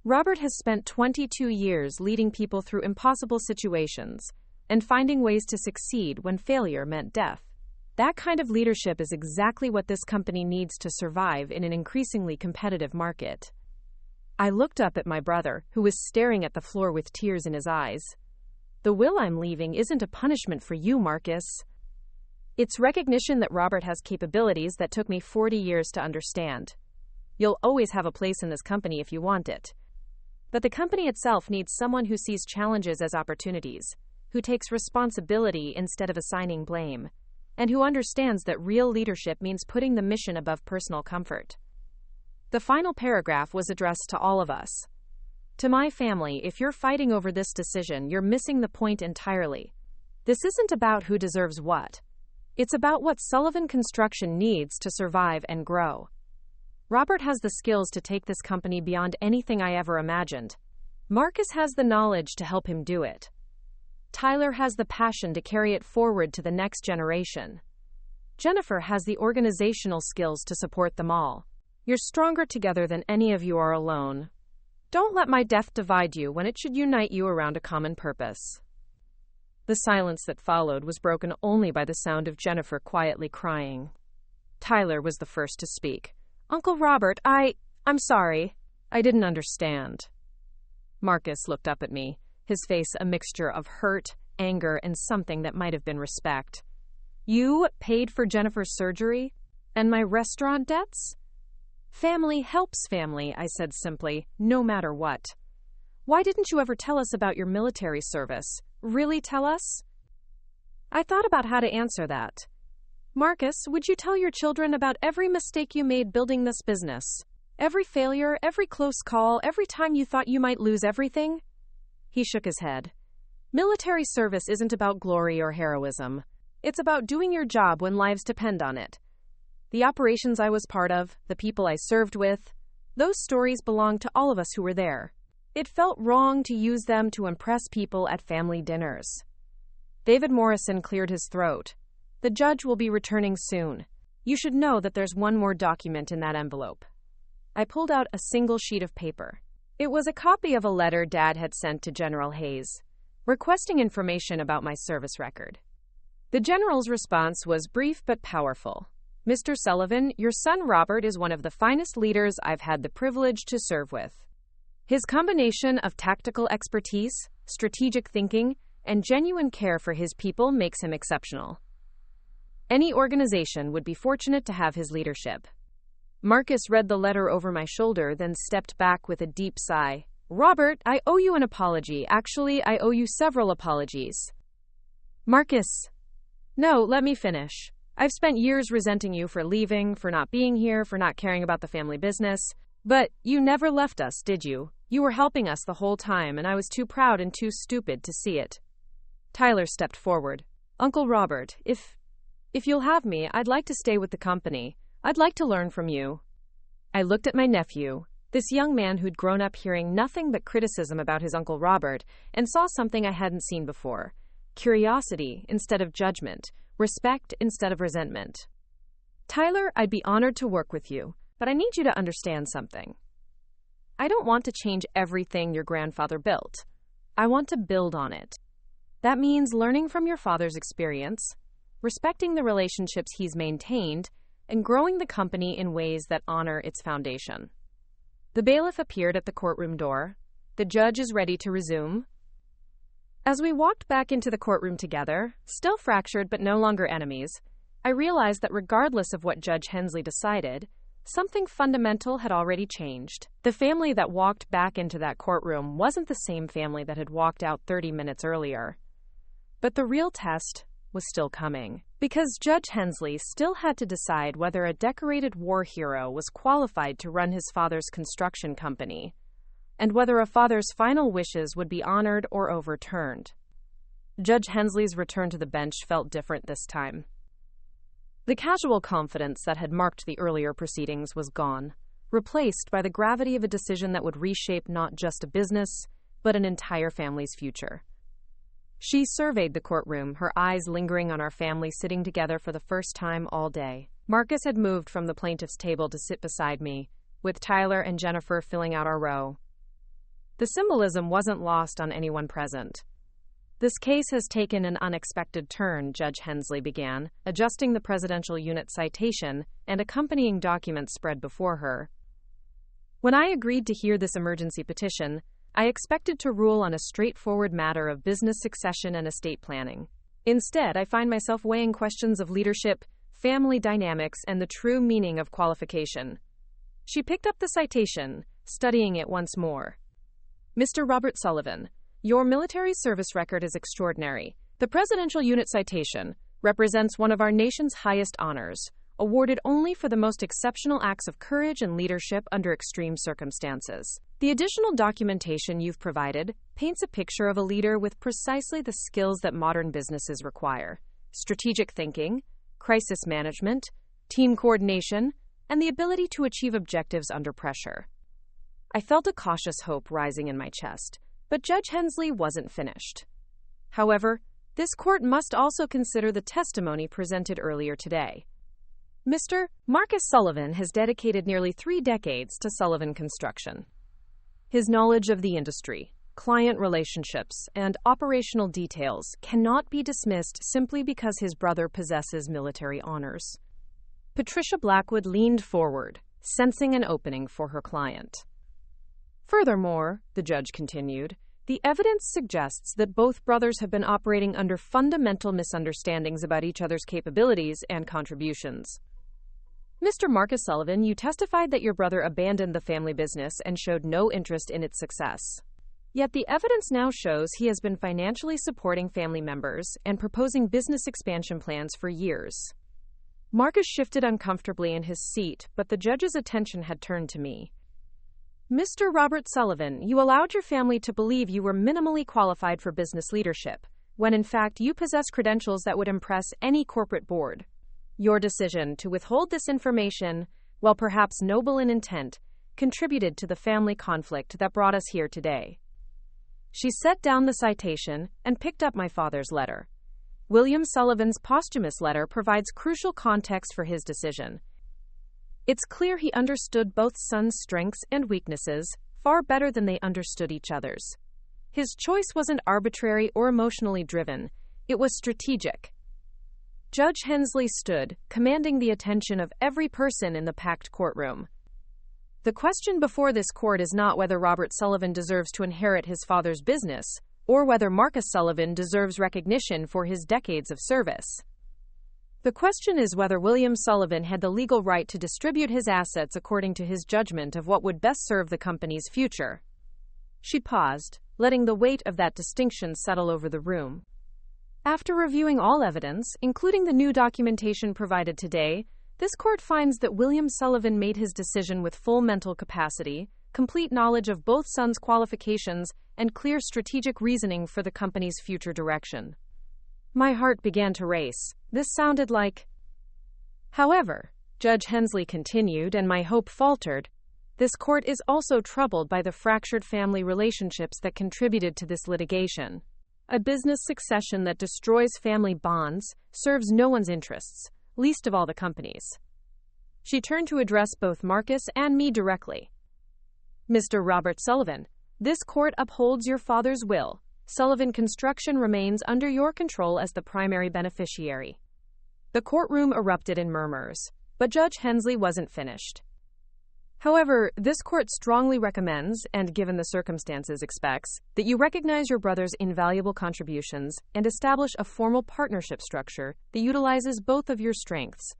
Speaker 1: Robert has spent 22 years leading people through impossible situations and finding ways to succeed when failure meant death. That kind of leadership is exactly what this company needs to survive in an increasingly competitive market. I looked up at my brother, who was staring at the floor with tears in his eyes. The will I'm leaving isn't a punishment for you, Marcus. It's recognition that Robert has capabilities that took me 40 years to understand. You'll always have a place in this company if you want it. But the company itself needs someone who sees challenges as opportunities, who takes responsibility instead of assigning blame, and who understands that real leadership means putting the mission above personal comfort. The final paragraph was addressed to all of us. To my family, if you're fighting over this decision, you're missing the point entirely. This isn't about who deserves what. It's about what Sullivan Construction needs to survive and grow. Robert has the skills to take this company beyond anything I ever imagined. Marcus has the knowledge to help him do it. Tyler has the passion to carry it forward to the next generation. Jennifer has the organizational skills to support them all. You're stronger together than any of you are alone. Don't let my death divide you when it should unite you around a common purpose. The silence that followed was broken only by the sound of Jennifer quietly crying. Tyler was the first to speak. Uncle Robert, I'm sorry. I didn't understand. Marcus looked up at me, his face a mixture of hurt, anger, and something that might have been respect. You paid for Jennifer's surgery? And my restaurant debts? Family helps family, I said simply, no matter what. Why didn't you ever tell us about your military service? Really tell us? I thought about how to answer that. Marcus, would you tell your children about every mistake you made building this business? Every failure, every close call, every time you thought you might lose everything? He shook his head. Military service isn't about glory or heroism. It's about doing your job when lives depend on it. The operations I was part of, the people I served with, those stories belong to all of us who were there. It felt wrong to use them to impress people at family dinners. David Morrison cleared his throat. The judge will be returning soon. You should know that there's one more document in that envelope. I pulled out a single sheet of paper. It was a copy of a letter Dad had sent to General Hayes, requesting information about my service record. The general's response was brief but powerful. Mr. Sullivan, your son Robert is one of the finest leaders I've had the privilege to serve with. His combination of tactical expertise, strategic thinking, and genuine care for his people makes him exceptional. Any organization would be fortunate to have his leadership. Marcus read the letter over my shoulder, then stepped back with a deep sigh. Robert, I owe you an apology. Actually, I owe you several apologies. Marcus. No, let me finish. I've spent years resenting you for leaving, for not being here, for not caring about the family business. But you never left us, did you? You were helping us the whole time, and I was too proud and too stupid to see it. Tyler stepped forward. Uncle Robert, if you'll have me, I'd like to stay with the company. I'd like to learn from you. I looked at my nephew, this young man who'd grown up hearing nothing but criticism about his Uncle Robert, and saw something I hadn't seen before. Curiosity instead of judgment, respect instead of resentment. Tyler, I'd be honored to work with you, but I need you to understand something. I don't want to change everything your grandfather built. I want to build on it. That means learning from your father's experience, respecting the relationships he's maintained, and growing the company in ways that honor its foundation. The bailiff appeared at the courtroom door. The judge is ready to resume. As we walked back into the courtroom together, still fractured but no longer enemies, I realized that regardless of what Judge Hensley decided, something fundamental had already changed. The family that walked back into that courtroom wasn't the same family that had walked out 30 minutes earlier. But the real test was still coming, because Judge Hensley still had to decide whether a decorated war hero was qualified to run his father's construction company, and whether a father's final wishes would be honored or overturned. Judge Hensley's return to the bench felt different this time. The casual confidence that had marked the earlier proceedings was gone, replaced by the gravity of a decision that would reshape not just a business, but an entire family's future. She surveyed the courtroom, her eyes lingering on our family sitting together for the first time all day. Marcus had moved from the plaintiff's table to sit beside me, with Tyler and Jennifer filling out our row. The symbolism wasn't lost on anyone present. This case has taken an unexpected turn, Judge Hensley began, adjusting the presidential unit citation and accompanying documents spread before her. When I agreed to hear this emergency petition, I expected to rule on a straightforward matter of business succession and estate planning. Instead, I find myself weighing questions of leadership, family dynamics, and the true meaning of qualification. She picked up the citation, studying it once more. Mr. Robert Sullivan, your military service record is extraordinary. The Presidential Unit Citation represents one of our nation's highest honors, awarded only for the most exceptional acts of courage and leadership under extreme circumstances. The additional documentation you've provided paints a picture of a leader with precisely the skills that modern businesses require: strategic thinking, crisis management, team coordination, and the ability to achieve objectives under pressure. I felt a cautious hope rising in my chest, but Judge Hensley wasn't finished. However, this court must also consider the testimony presented earlier today. Mr. Marcus Sullivan has dedicated nearly 3 decades to Sullivan Construction. His knowledge of the industry, client relationships, and operational details cannot be dismissed simply because his brother possesses military honors. Patricia Blackwood leaned forward, sensing an opening for her client. Furthermore, the judge continued, the evidence suggests that both brothers have been operating under fundamental misunderstandings about each other's capabilities and contributions. Mr. Marcus Sullivan, you testified that your brother abandoned the family business and showed no interest in its success. Yet the evidence now shows he has been financially supporting family members and proposing business expansion plans for years. Marcus shifted uncomfortably in his seat, but the judge's attention had turned to me. Mr. Robert Sullivan, you allowed your family to believe you were minimally qualified for business leadership, when in fact you possess credentials that would impress any corporate board. Your decision to withhold this information, while perhaps noble in intent, contributed to the family conflict that brought us here today. She set down the citation and picked up my father's letter. William Sullivan's posthumous letter provides crucial context for his decision. It's clear he understood both sons' strengths and weaknesses far better than they understood each other's. His choice wasn't arbitrary or emotionally driven, it was strategic. Judge Hensley stood, commanding the attention of every person in the packed courtroom. The question before this court is not whether Robert Sullivan deserves to inherit his father's business, or whether Marcus Sullivan deserves recognition for his decades of service. The question is whether William Sullivan had the legal right to distribute his assets according to his judgment of what would best serve the company's future. She paused, letting the weight of that distinction settle over the room. After reviewing all evidence, including the new documentation provided today, this court finds that William Sullivan made his decision with full mental capacity, complete knowledge of both sons' qualifications, and clear strategic reasoning for the company's future direction. My heart began to race. This sounded like... However, Judge Hensley continued, and my hope faltered. This court is also troubled by the fractured family relationships that contributed to this litigation. A business succession that destroys family bonds serves no one's interests, least of all the company's. She turned to address both Marcus and me directly. Mr. Robert Sullivan, this court upholds your father's will. Sullivan Construction remains under your control as the primary beneficiary. The courtroom erupted in murmurs, but Judge Hensley wasn't finished. However, this court strongly recommends, and given the circumstances expects, that you recognize your brother's invaluable contributions and establish a formal partnership structure that utilizes both of your strengths.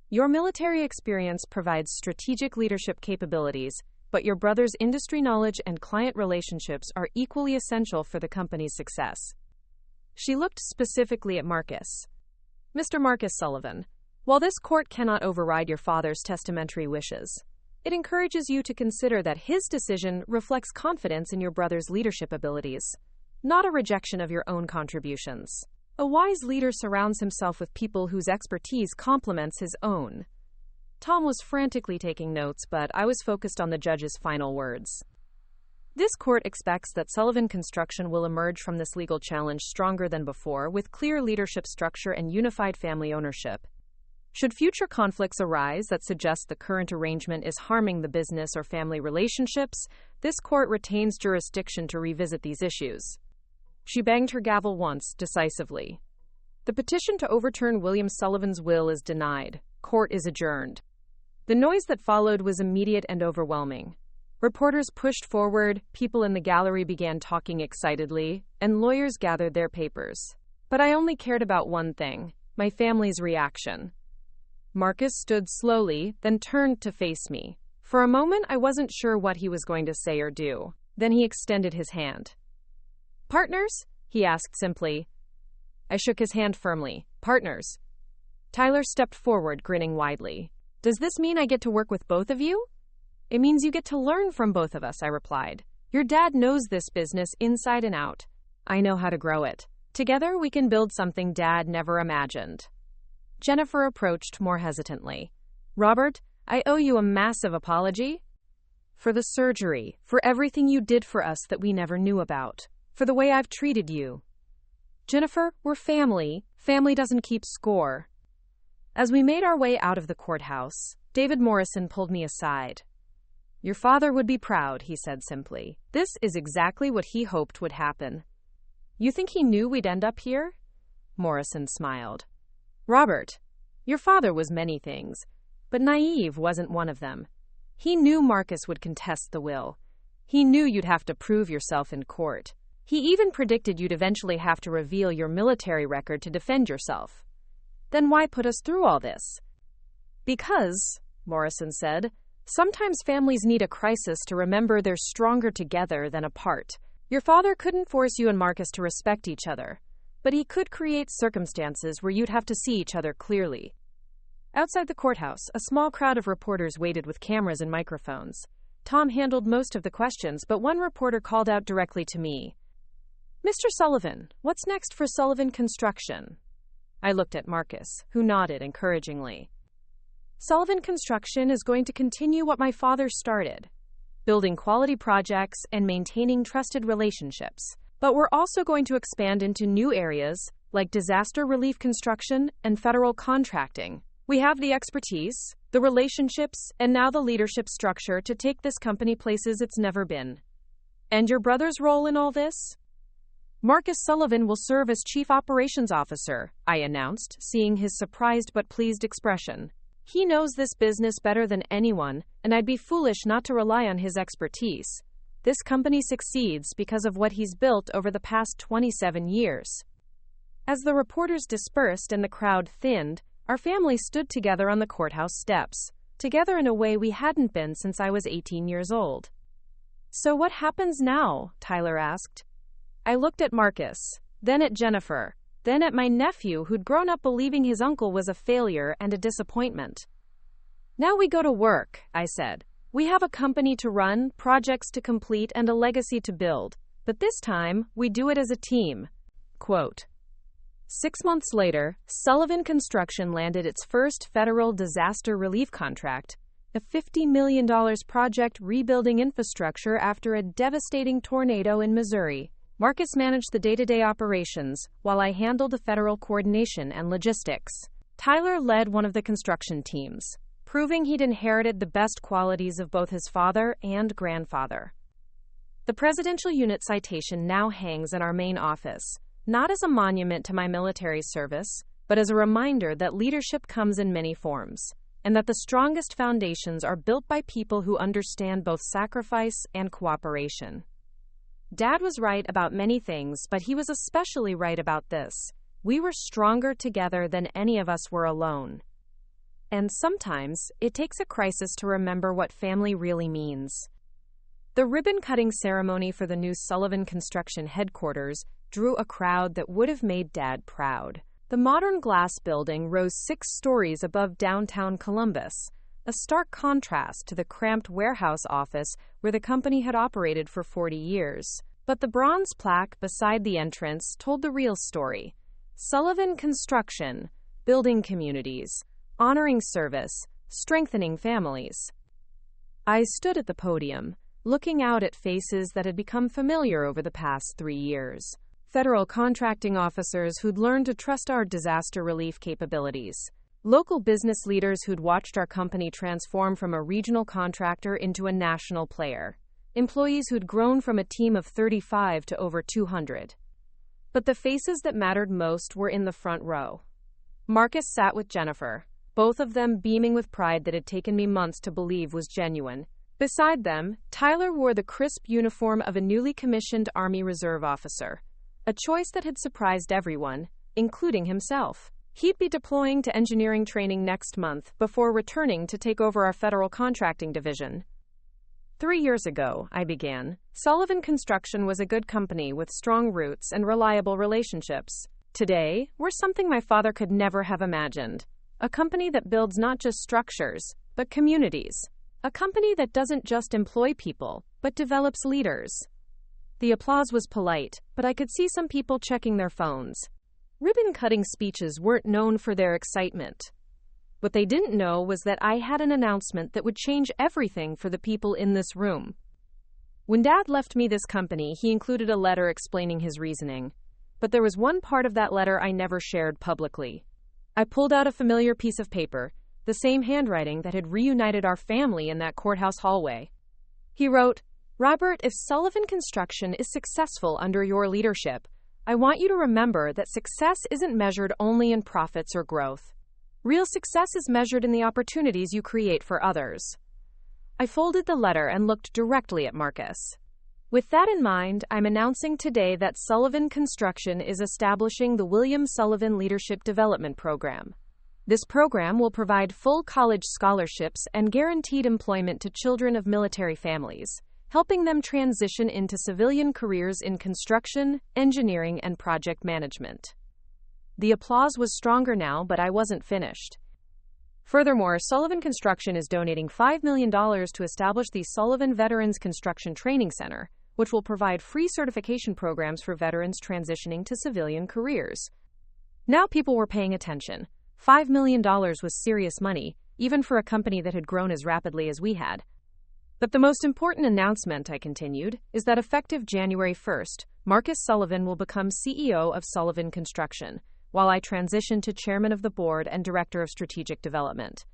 Speaker 1: Your military experience provides strategic leadership capabilities, but your brother's industry knowledge and client relationships are equally essential for the company's success. She looked specifically at Marcus. Mr. Marcus Sullivan, while this court cannot override your father's testamentary wishes, it encourages you to consider that his decision reflects confidence in your brother's leadership abilities, not a rejection of your own contributions. A wise leader surrounds himself with people whose expertise complements his own. Tom was frantically taking notes, but I was focused on the judge's final words. This court expects that Sullivan Construction will emerge from this legal challenge stronger than before, with clear leadership structure and unified family ownership. Should future conflicts arise that suggest the current arrangement is harming the business or family relationships, this court retains jurisdiction to revisit these issues. She banged her gavel once, decisively. The petition to overturn William Sullivan's will is denied. Court is adjourned. The noise that followed was immediate and overwhelming. Reporters pushed forward, people in the gallery began talking excitedly, and lawyers gathered their papers. But I only cared about one thing: my family's reaction. Marcus stood slowly, then turned to face me. For a moment, I wasn't sure what he was going to say or do. Then he extended his hand. "Partners?" he asked simply. I shook his hand firmly. "Partners." Tyler stepped forward, grinning widely. "Does this mean I get to work with both of you?" "It means you get to learn from both of us," I replied. "Your dad knows this business inside and out. I know how to grow it. Together, we can build something Dad never imagined." Jennifer approached more hesitantly. Robert, I owe you a massive apology. For the surgery, for everything you did for us that we never knew about, for the way I've treated you. Jennifer, we're family. Family doesn't keep score. As we made our way out of the courthouse, David Morrison pulled me aside. Your father would be proud, he said simply. This is exactly what he hoped would happen. You think he knew we'd end up here? Morrison smiled. Robert, your father was many things, but naive wasn't one of them. He knew Marcus would contest the will. He knew you'd have to prove yourself in court. He even predicted you'd eventually have to reveal your military record to defend yourself. Then why put us through all this? Because, Morrison said, sometimes families need a crisis to remember they're stronger together than apart. Your father couldn't force you and Marcus to respect each other, but he could create circumstances where you'd have to see each other clearly. Outside the courthouse, a small crowd of reporters waited with cameras and microphones. Tom handled most of the questions, but one reporter called out directly to me. Mr. Sullivan, what's next for Sullivan Construction? I looked at Marcus, who nodded encouragingly. Sullivan Construction is going to continue what my father started, building quality projects and maintaining trusted relationships. But we're also going to expand into new areas, like disaster relief construction and federal contracting. We have the expertise, the relationships, and now the leadership structure to take this company places it's never been. And your brother's role in all this? Marcus Sullivan will serve as Chief Operations Officer, I announced, seeing his surprised but pleased expression. He knows this business better than anyone, and I'd be foolish not to rely on his expertise. This company succeeds because of what he's built over the past 27 years. As the reporters dispersed and the crowd thinned, our family stood together on the courthouse steps, together in a way we hadn't been since I was 18 years old. So what happens now? Tyler asked. I looked at Marcus, then at Jennifer, then at my nephew who'd grown up believing his uncle was a failure and a disappointment. Now we go to work, I said. We have a company to run, projects to complete, and a legacy to build. But this time, we do it as a team. Quote. 6 months later, Sullivan Construction landed its first federal disaster relief contract, a $50 million project rebuilding infrastructure after a devastating tornado in Missouri. Marcus managed the day-to-day operations, while I handled the federal coordination and logistics. Tyler led one of the construction teams, proving he'd inherited the best qualities of both his father and grandfather. The presidential unit citation now hangs in our main office, not as a monument to my military service, but as a reminder that leadership comes in many forms, and that the strongest foundations are built by people who understand both sacrifice and cooperation. Dad was right about many things, but he was especially right about this. We were stronger together than any of us were alone. And sometimes, it takes a crisis to remember what family really means. The ribbon-cutting ceremony for the new Sullivan Construction headquarters drew a crowd that would have made Dad proud. The modern glass building rose 6 stories above downtown Columbus, a stark contrast to the cramped warehouse office where the company had operated for 40 years. But the bronze plaque beside the entrance told the real story. Sullivan Construction, building communities, honoring service, strengthening families. I stood at the podium, looking out at faces that had become familiar over the past 3 years. Federal contracting officers who'd learned to trust our disaster relief capabilities. Local business leaders who'd watched our company transform from a regional contractor into a national player. Employees who'd grown from a team of 35 to over 200. But the faces that mattered most were in the front row. Marcus sat with Jennifer, both of them beaming with pride that had taken me months to believe was genuine. Beside them, Tyler wore the crisp uniform of a newly commissioned Army Reserve officer, a choice that had surprised everyone, including himself. He'd be deploying to engineering training next month before returning to take over our federal contracting division. 3 years ago, I began, Sullivan Construction was a good company with strong roots and reliable relationships. Today, we're something my father could never have imagined. A company that builds not just structures, but communities. A company that doesn't just employ people, but develops leaders. The applause was polite, but I could see some people checking their phones. Ribbon-cutting speeches weren't known for their excitement. What they didn't know was that I had an announcement that would change everything for the people in this room. When Dad left me this company, he included a letter explaining his reasoning. But there was one part of that letter I never shared publicly. I pulled out a familiar piece of paper, the same handwriting that had reunited our family in that courthouse hallway. He wrote, "Robert, if Sullivan Construction is successful under your leadership, I want you to remember that success isn't measured only in profits or growth. Real success is measured in the opportunities you create for others." I folded the letter and looked directly at Marcus. With that in mind, I'm announcing today that Sullivan Construction is establishing the William Sullivan Leadership Development Program. This program will provide full college scholarships and guaranteed employment to children of military families, helping them transition into civilian careers in construction, engineering, and project management. The applause was stronger now, but I wasn't finished. Furthermore, Sullivan Construction is donating $5 million to establish the Sullivan Veterans Construction Training Center, which will provide free certification programs for veterans transitioning to civilian careers. Now people were paying attention. $5 million was serious money, even for a company that had grown as rapidly as we had. But the most important announcement, I continued, is that effective January 1st, Marcus Sullivan will become CEO of Sullivan Construction, while I transition to chairman of the board and director of strategic development.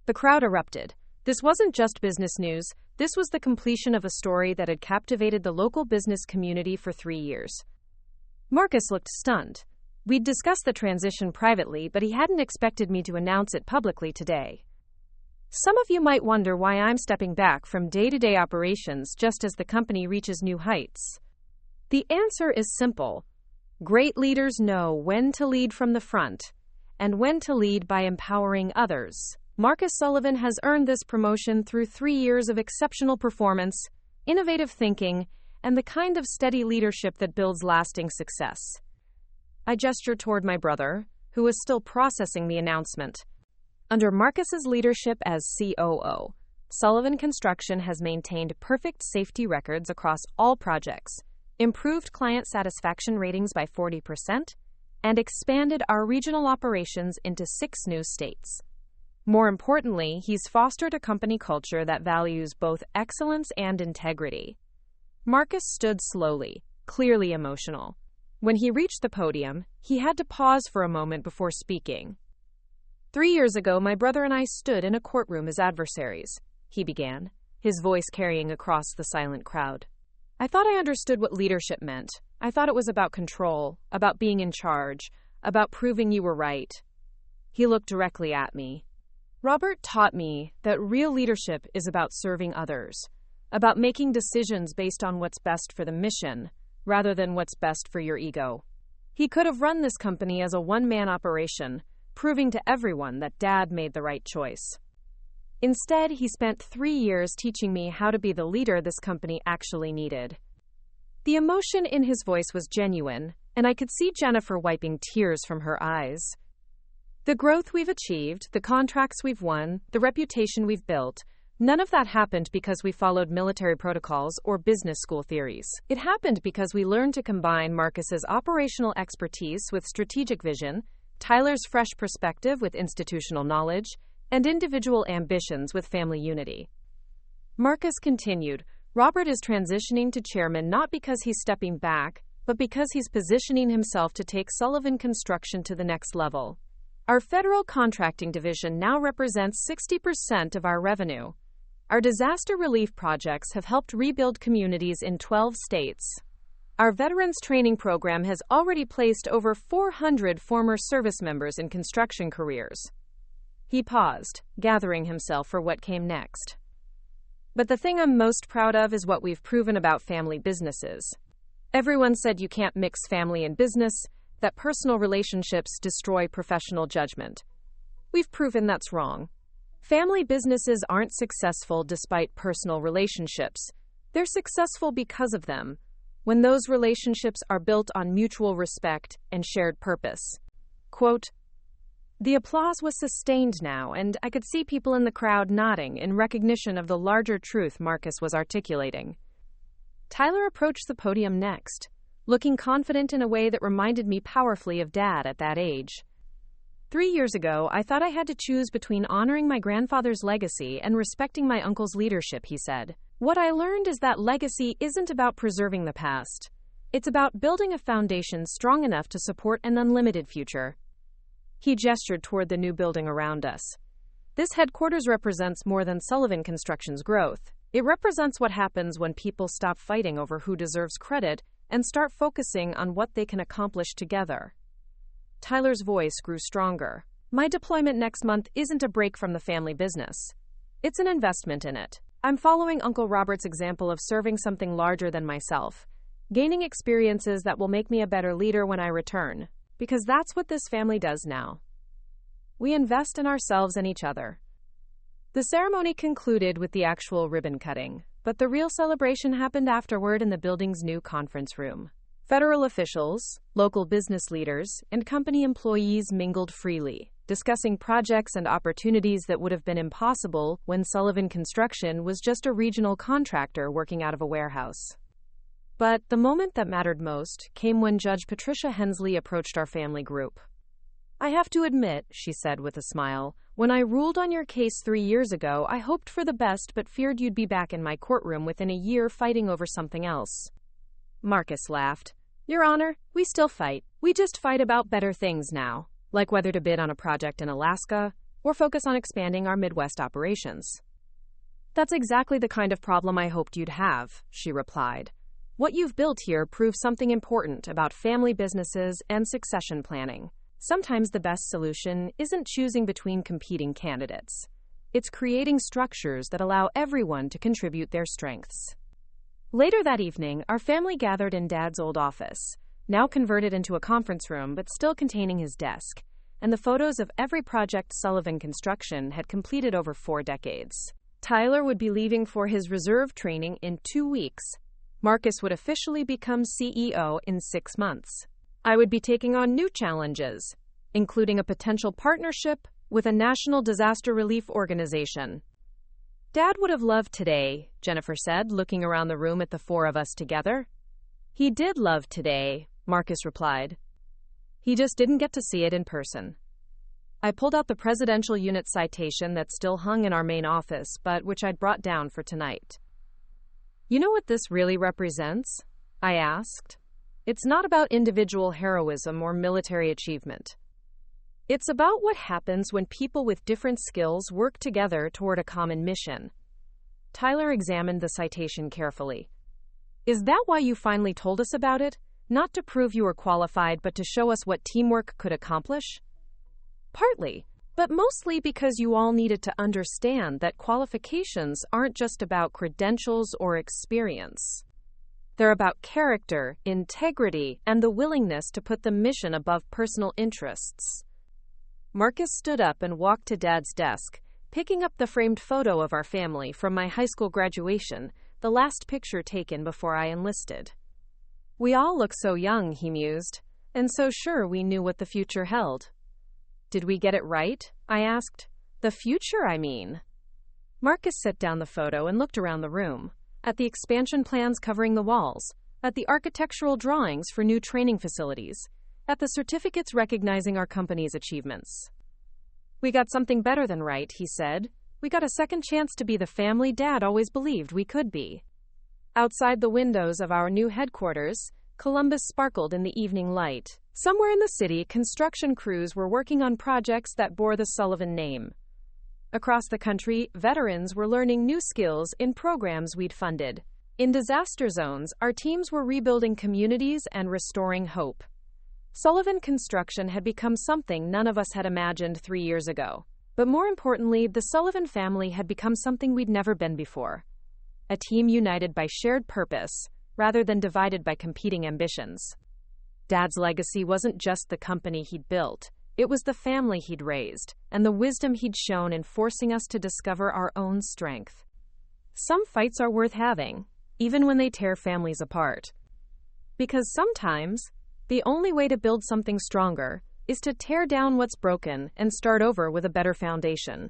Speaker 1: The crowd erupted. This wasn't just business news, this was the completion of a story that had captivated the local business community for 3 years. Marcus looked stunned. We'd discussed the transition privately, but he hadn't expected me to announce it publicly today. Some of you might wonder why I'm stepping back from day-to-day operations just as the company reaches new heights. The answer is simple. Great leaders know when to lead from the front, and when to lead by empowering others. Marcus Sullivan has earned this promotion through 3 years of exceptional performance, innovative thinking, and the kind of steady leadership that builds lasting success. I gestured toward my brother, who was still processing the announcement. Under Marcus's leadership as COO, Sullivan Construction has maintained perfect safety records across all projects, improved client satisfaction ratings by 40%, and expanded our regional operations into 6 new states. More importantly, he's fostered a company culture that values both excellence and integrity. Marcus stood slowly, clearly emotional. When he reached the podium, he had to pause for a moment before speaking. 3 years ago, my brother and I stood in a courtroom as adversaries, he began, his voice carrying across the silent crowd. I thought I understood what leadership meant. I thought it was about control, about being in charge, about proving you were right. He looked directly at me. Robert taught me that real leadership is about serving others, about making decisions based on what's best for the mission, rather than what's best for your ego. He could have run this company as a one-man operation, proving to everyone that Dad made the right choice. Instead, he spent 3 years teaching me how to be the leader this company actually needed. The emotion in his voice was genuine, and I could see Jennifer wiping tears from her eyes. The growth we've achieved, the contracts we've won, the reputation we've built, none of that happened because we followed military protocols or business school theories. It happened because we learned to combine Marcus's operational expertise with strategic vision, Tyler's fresh perspective with institutional knowledge, and individual ambitions with family unity. Marcus continued, Robert is transitioning to chairman not because he's stepping back, but because he's positioning himself to take Sullivan Construction to the next level. Our federal contracting division now represents 60% of our revenue. Our disaster relief projects have helped rebuild communities in 12 states. Our veterans training program has already placed over 400 former service members in construction careers. He paused, gathering himself for what came next. But the thing I'm most proud of is what we've proven about family businesses. Everyone said you can't mix family and business, that personal relationships destroy professional judgment. We've proven that's wrong. Family businesses aren't successful despite personal relationships. They're successful because of them, when those relationships are built on mutual respect and shared purpose. Quote, the applause was sustained now, and I could see people in the crowd nodding in recognition of the larger truth Marcus was articulating. Tyler approached the podium next. looking confident in a way that reminded me powerfully of Dad at that age. 3 years ago, I thought I had to choose between honoring my grandfather's legacy and respecting my uncle's leadership, he said. What I learned is that legacy isn't about preserving the past. It's about building a foundation strong enough to support an unlimited future. He gestured toward the new building around us. This headquarters represents more than Sullivan Construction's growth. It represents what happens when people stop fighting over who deserves credit and start focusing on what they can accomplish together. Tyler's voice grew stronger. My deployment next month isn't a break from the family business. It's an investment in it. I'm following Uncle Robert's example of serving something larger than myself, gaining experiences that will make me a better leader when I return, because that's what this family does now. We invest in ourselves and each other. The ceremony concluded with the actual ribbon cutting, but the real celebration happened afterward in the building's new conference room. Federal officials, local business leaders, and company employees mingled freely, discussing projects and opportunities that would have been impossible when Sullivan Construction was just a regional contractor working out of a warehouse. But the moment that mattered most came when Judge Patricia Hensley approached our family group. I have to admit, she said with a smile, when I ruled on your case 3 years ago, I hoped for the best but feared you'd be back in my courtroom within a year fighting over something else. Marcus laughed. Your Honor, we still fight. We just fight about better things now, like whether to bid on a project in Alaska or focus on expanding our Midwest operations. That's exactly the kind of problem I hoped you'd have, she replied. What you've built here proves something important about family businesses and succession planning. Sometimes the best solution isn't choosing between competing candidates. It's creating structures that allow everyone to contribute their strengths. Later that evening, our family gathered in Dad's old office, now converted into a conference room but still containing his desk, and the photos of every project Sullivan Construction had completed over 4 decades. Tyler would be leaving for his reserve training in 2 weeks. Marcus would officially become CEO in 6 months. I would be taking on new challenges, including a potential partnership with a national disaster relief organization. Dad would have loved today, Jennifer said, looking around the room at the 4 of us together. He did love today, Marcus replied. He just didn't get to see it in person. I pulled out the presidential unit citation that still hung in our main office, but which I'd brought down for tonight. You know what this really represents? I asked. It's not about individual heroism or military achievement. It's about what happens when people with different skills work together toward a common mission. Tyler examined the citation carefully. Is that why you finally told us about it? Not to prove you were qualified, but to show us what teamwork could accomplish? Partly, but mostly because you all needed to understand that qualifications aren't just about credentials or experience. They're about character, integrity, and the willingness to put the mission above personal interests. Marcus stood up and walked to Dad's desk, picking up the framed photo of our family from my high school graduation, the last picture taken before I enlisted. We all look so young, he mused, and so sure we knew what the future held. Did we get it right? I asked. The future, I mean. Marcus set down the photo and looked around the room, at the expansion plans covering the walls, at the architectural drawings for new training facilities, at the certificates recognizing our company's achievements. We got something better than right, he said. We got a second chance to be the family Dad always believed we could be. Outside the windows of our new headquarters, Columbus sparkled in the evening light. Somewhere in the city, construction crews were working on projects that bore the Sullivan name. Across the country, veterans were learning new skills in programs we'd funded. In disaster zones, our teams were rebuilding communities and restoring hope. Sullivan Construction had become something none of us had imagined 3 years ago. But more importantly, the Sullivan family had become something we'd never been before. A team united by shared purpose, rather than divided by competing ambitions. Dad's legacy wasn't just the company he'd built. It was the family he'd raised, and the wisdom he'd shown in forcing us to discover our own strength. Some fights are worth having, even when they tear families apart. Because sometimes, the only way to build something stronger is to tear down what's broken and start over with a better foundation.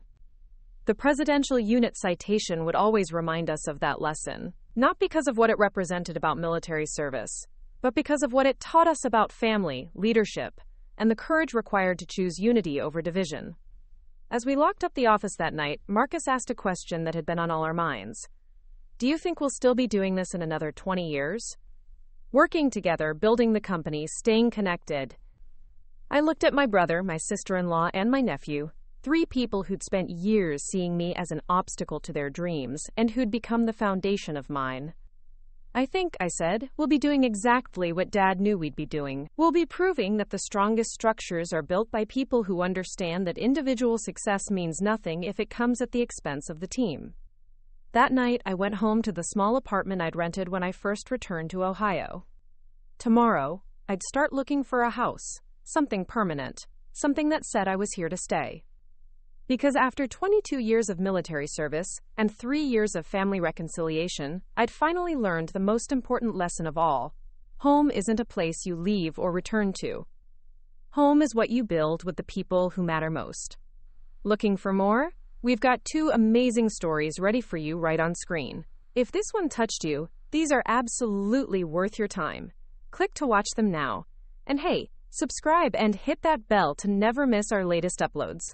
Speaker 1: The presidential unit citation would always remind us of that lesson, not because of what it represented about military service, but because of what it taught us about family, leadership, and the courage required to choose unity over division. As we locked up the office that night, Marcus asked a question that had been on all our minds. Do you think we'll still be doing this in another 20 years? Working together, building the company, staying connected. I looked at my brother, my sister-in-law, and my nephew, 3 people who'd spent years seeing me as an obstacle to their dreams and who'd become the foundation of mine. I think, I said, we'll be doing exactly what Dad knew we'd be doing. We'll be proving that the strongest structures are built by people who understand that individual success means nothing if it comes at the expense of the team. That night, I went home to the small apartment I'd rented when I first returned to Ohio. Tomorrow, I'd start looking for a house, something permanent, something that said I was here to stay. Because after 22 years of military service and 3 years of family reconciliation, I'd finally learned the most important lesson of all. Home isn't a place you leave or return to. Home is what you build with the people who matter most. Looking for more? We've got 2 amazing stories ready for you right on screen. If this one touched you, these are absolutely worth your time. Click to watch them now. And hey, subscribe and hit that bell to never miss our latest uploads.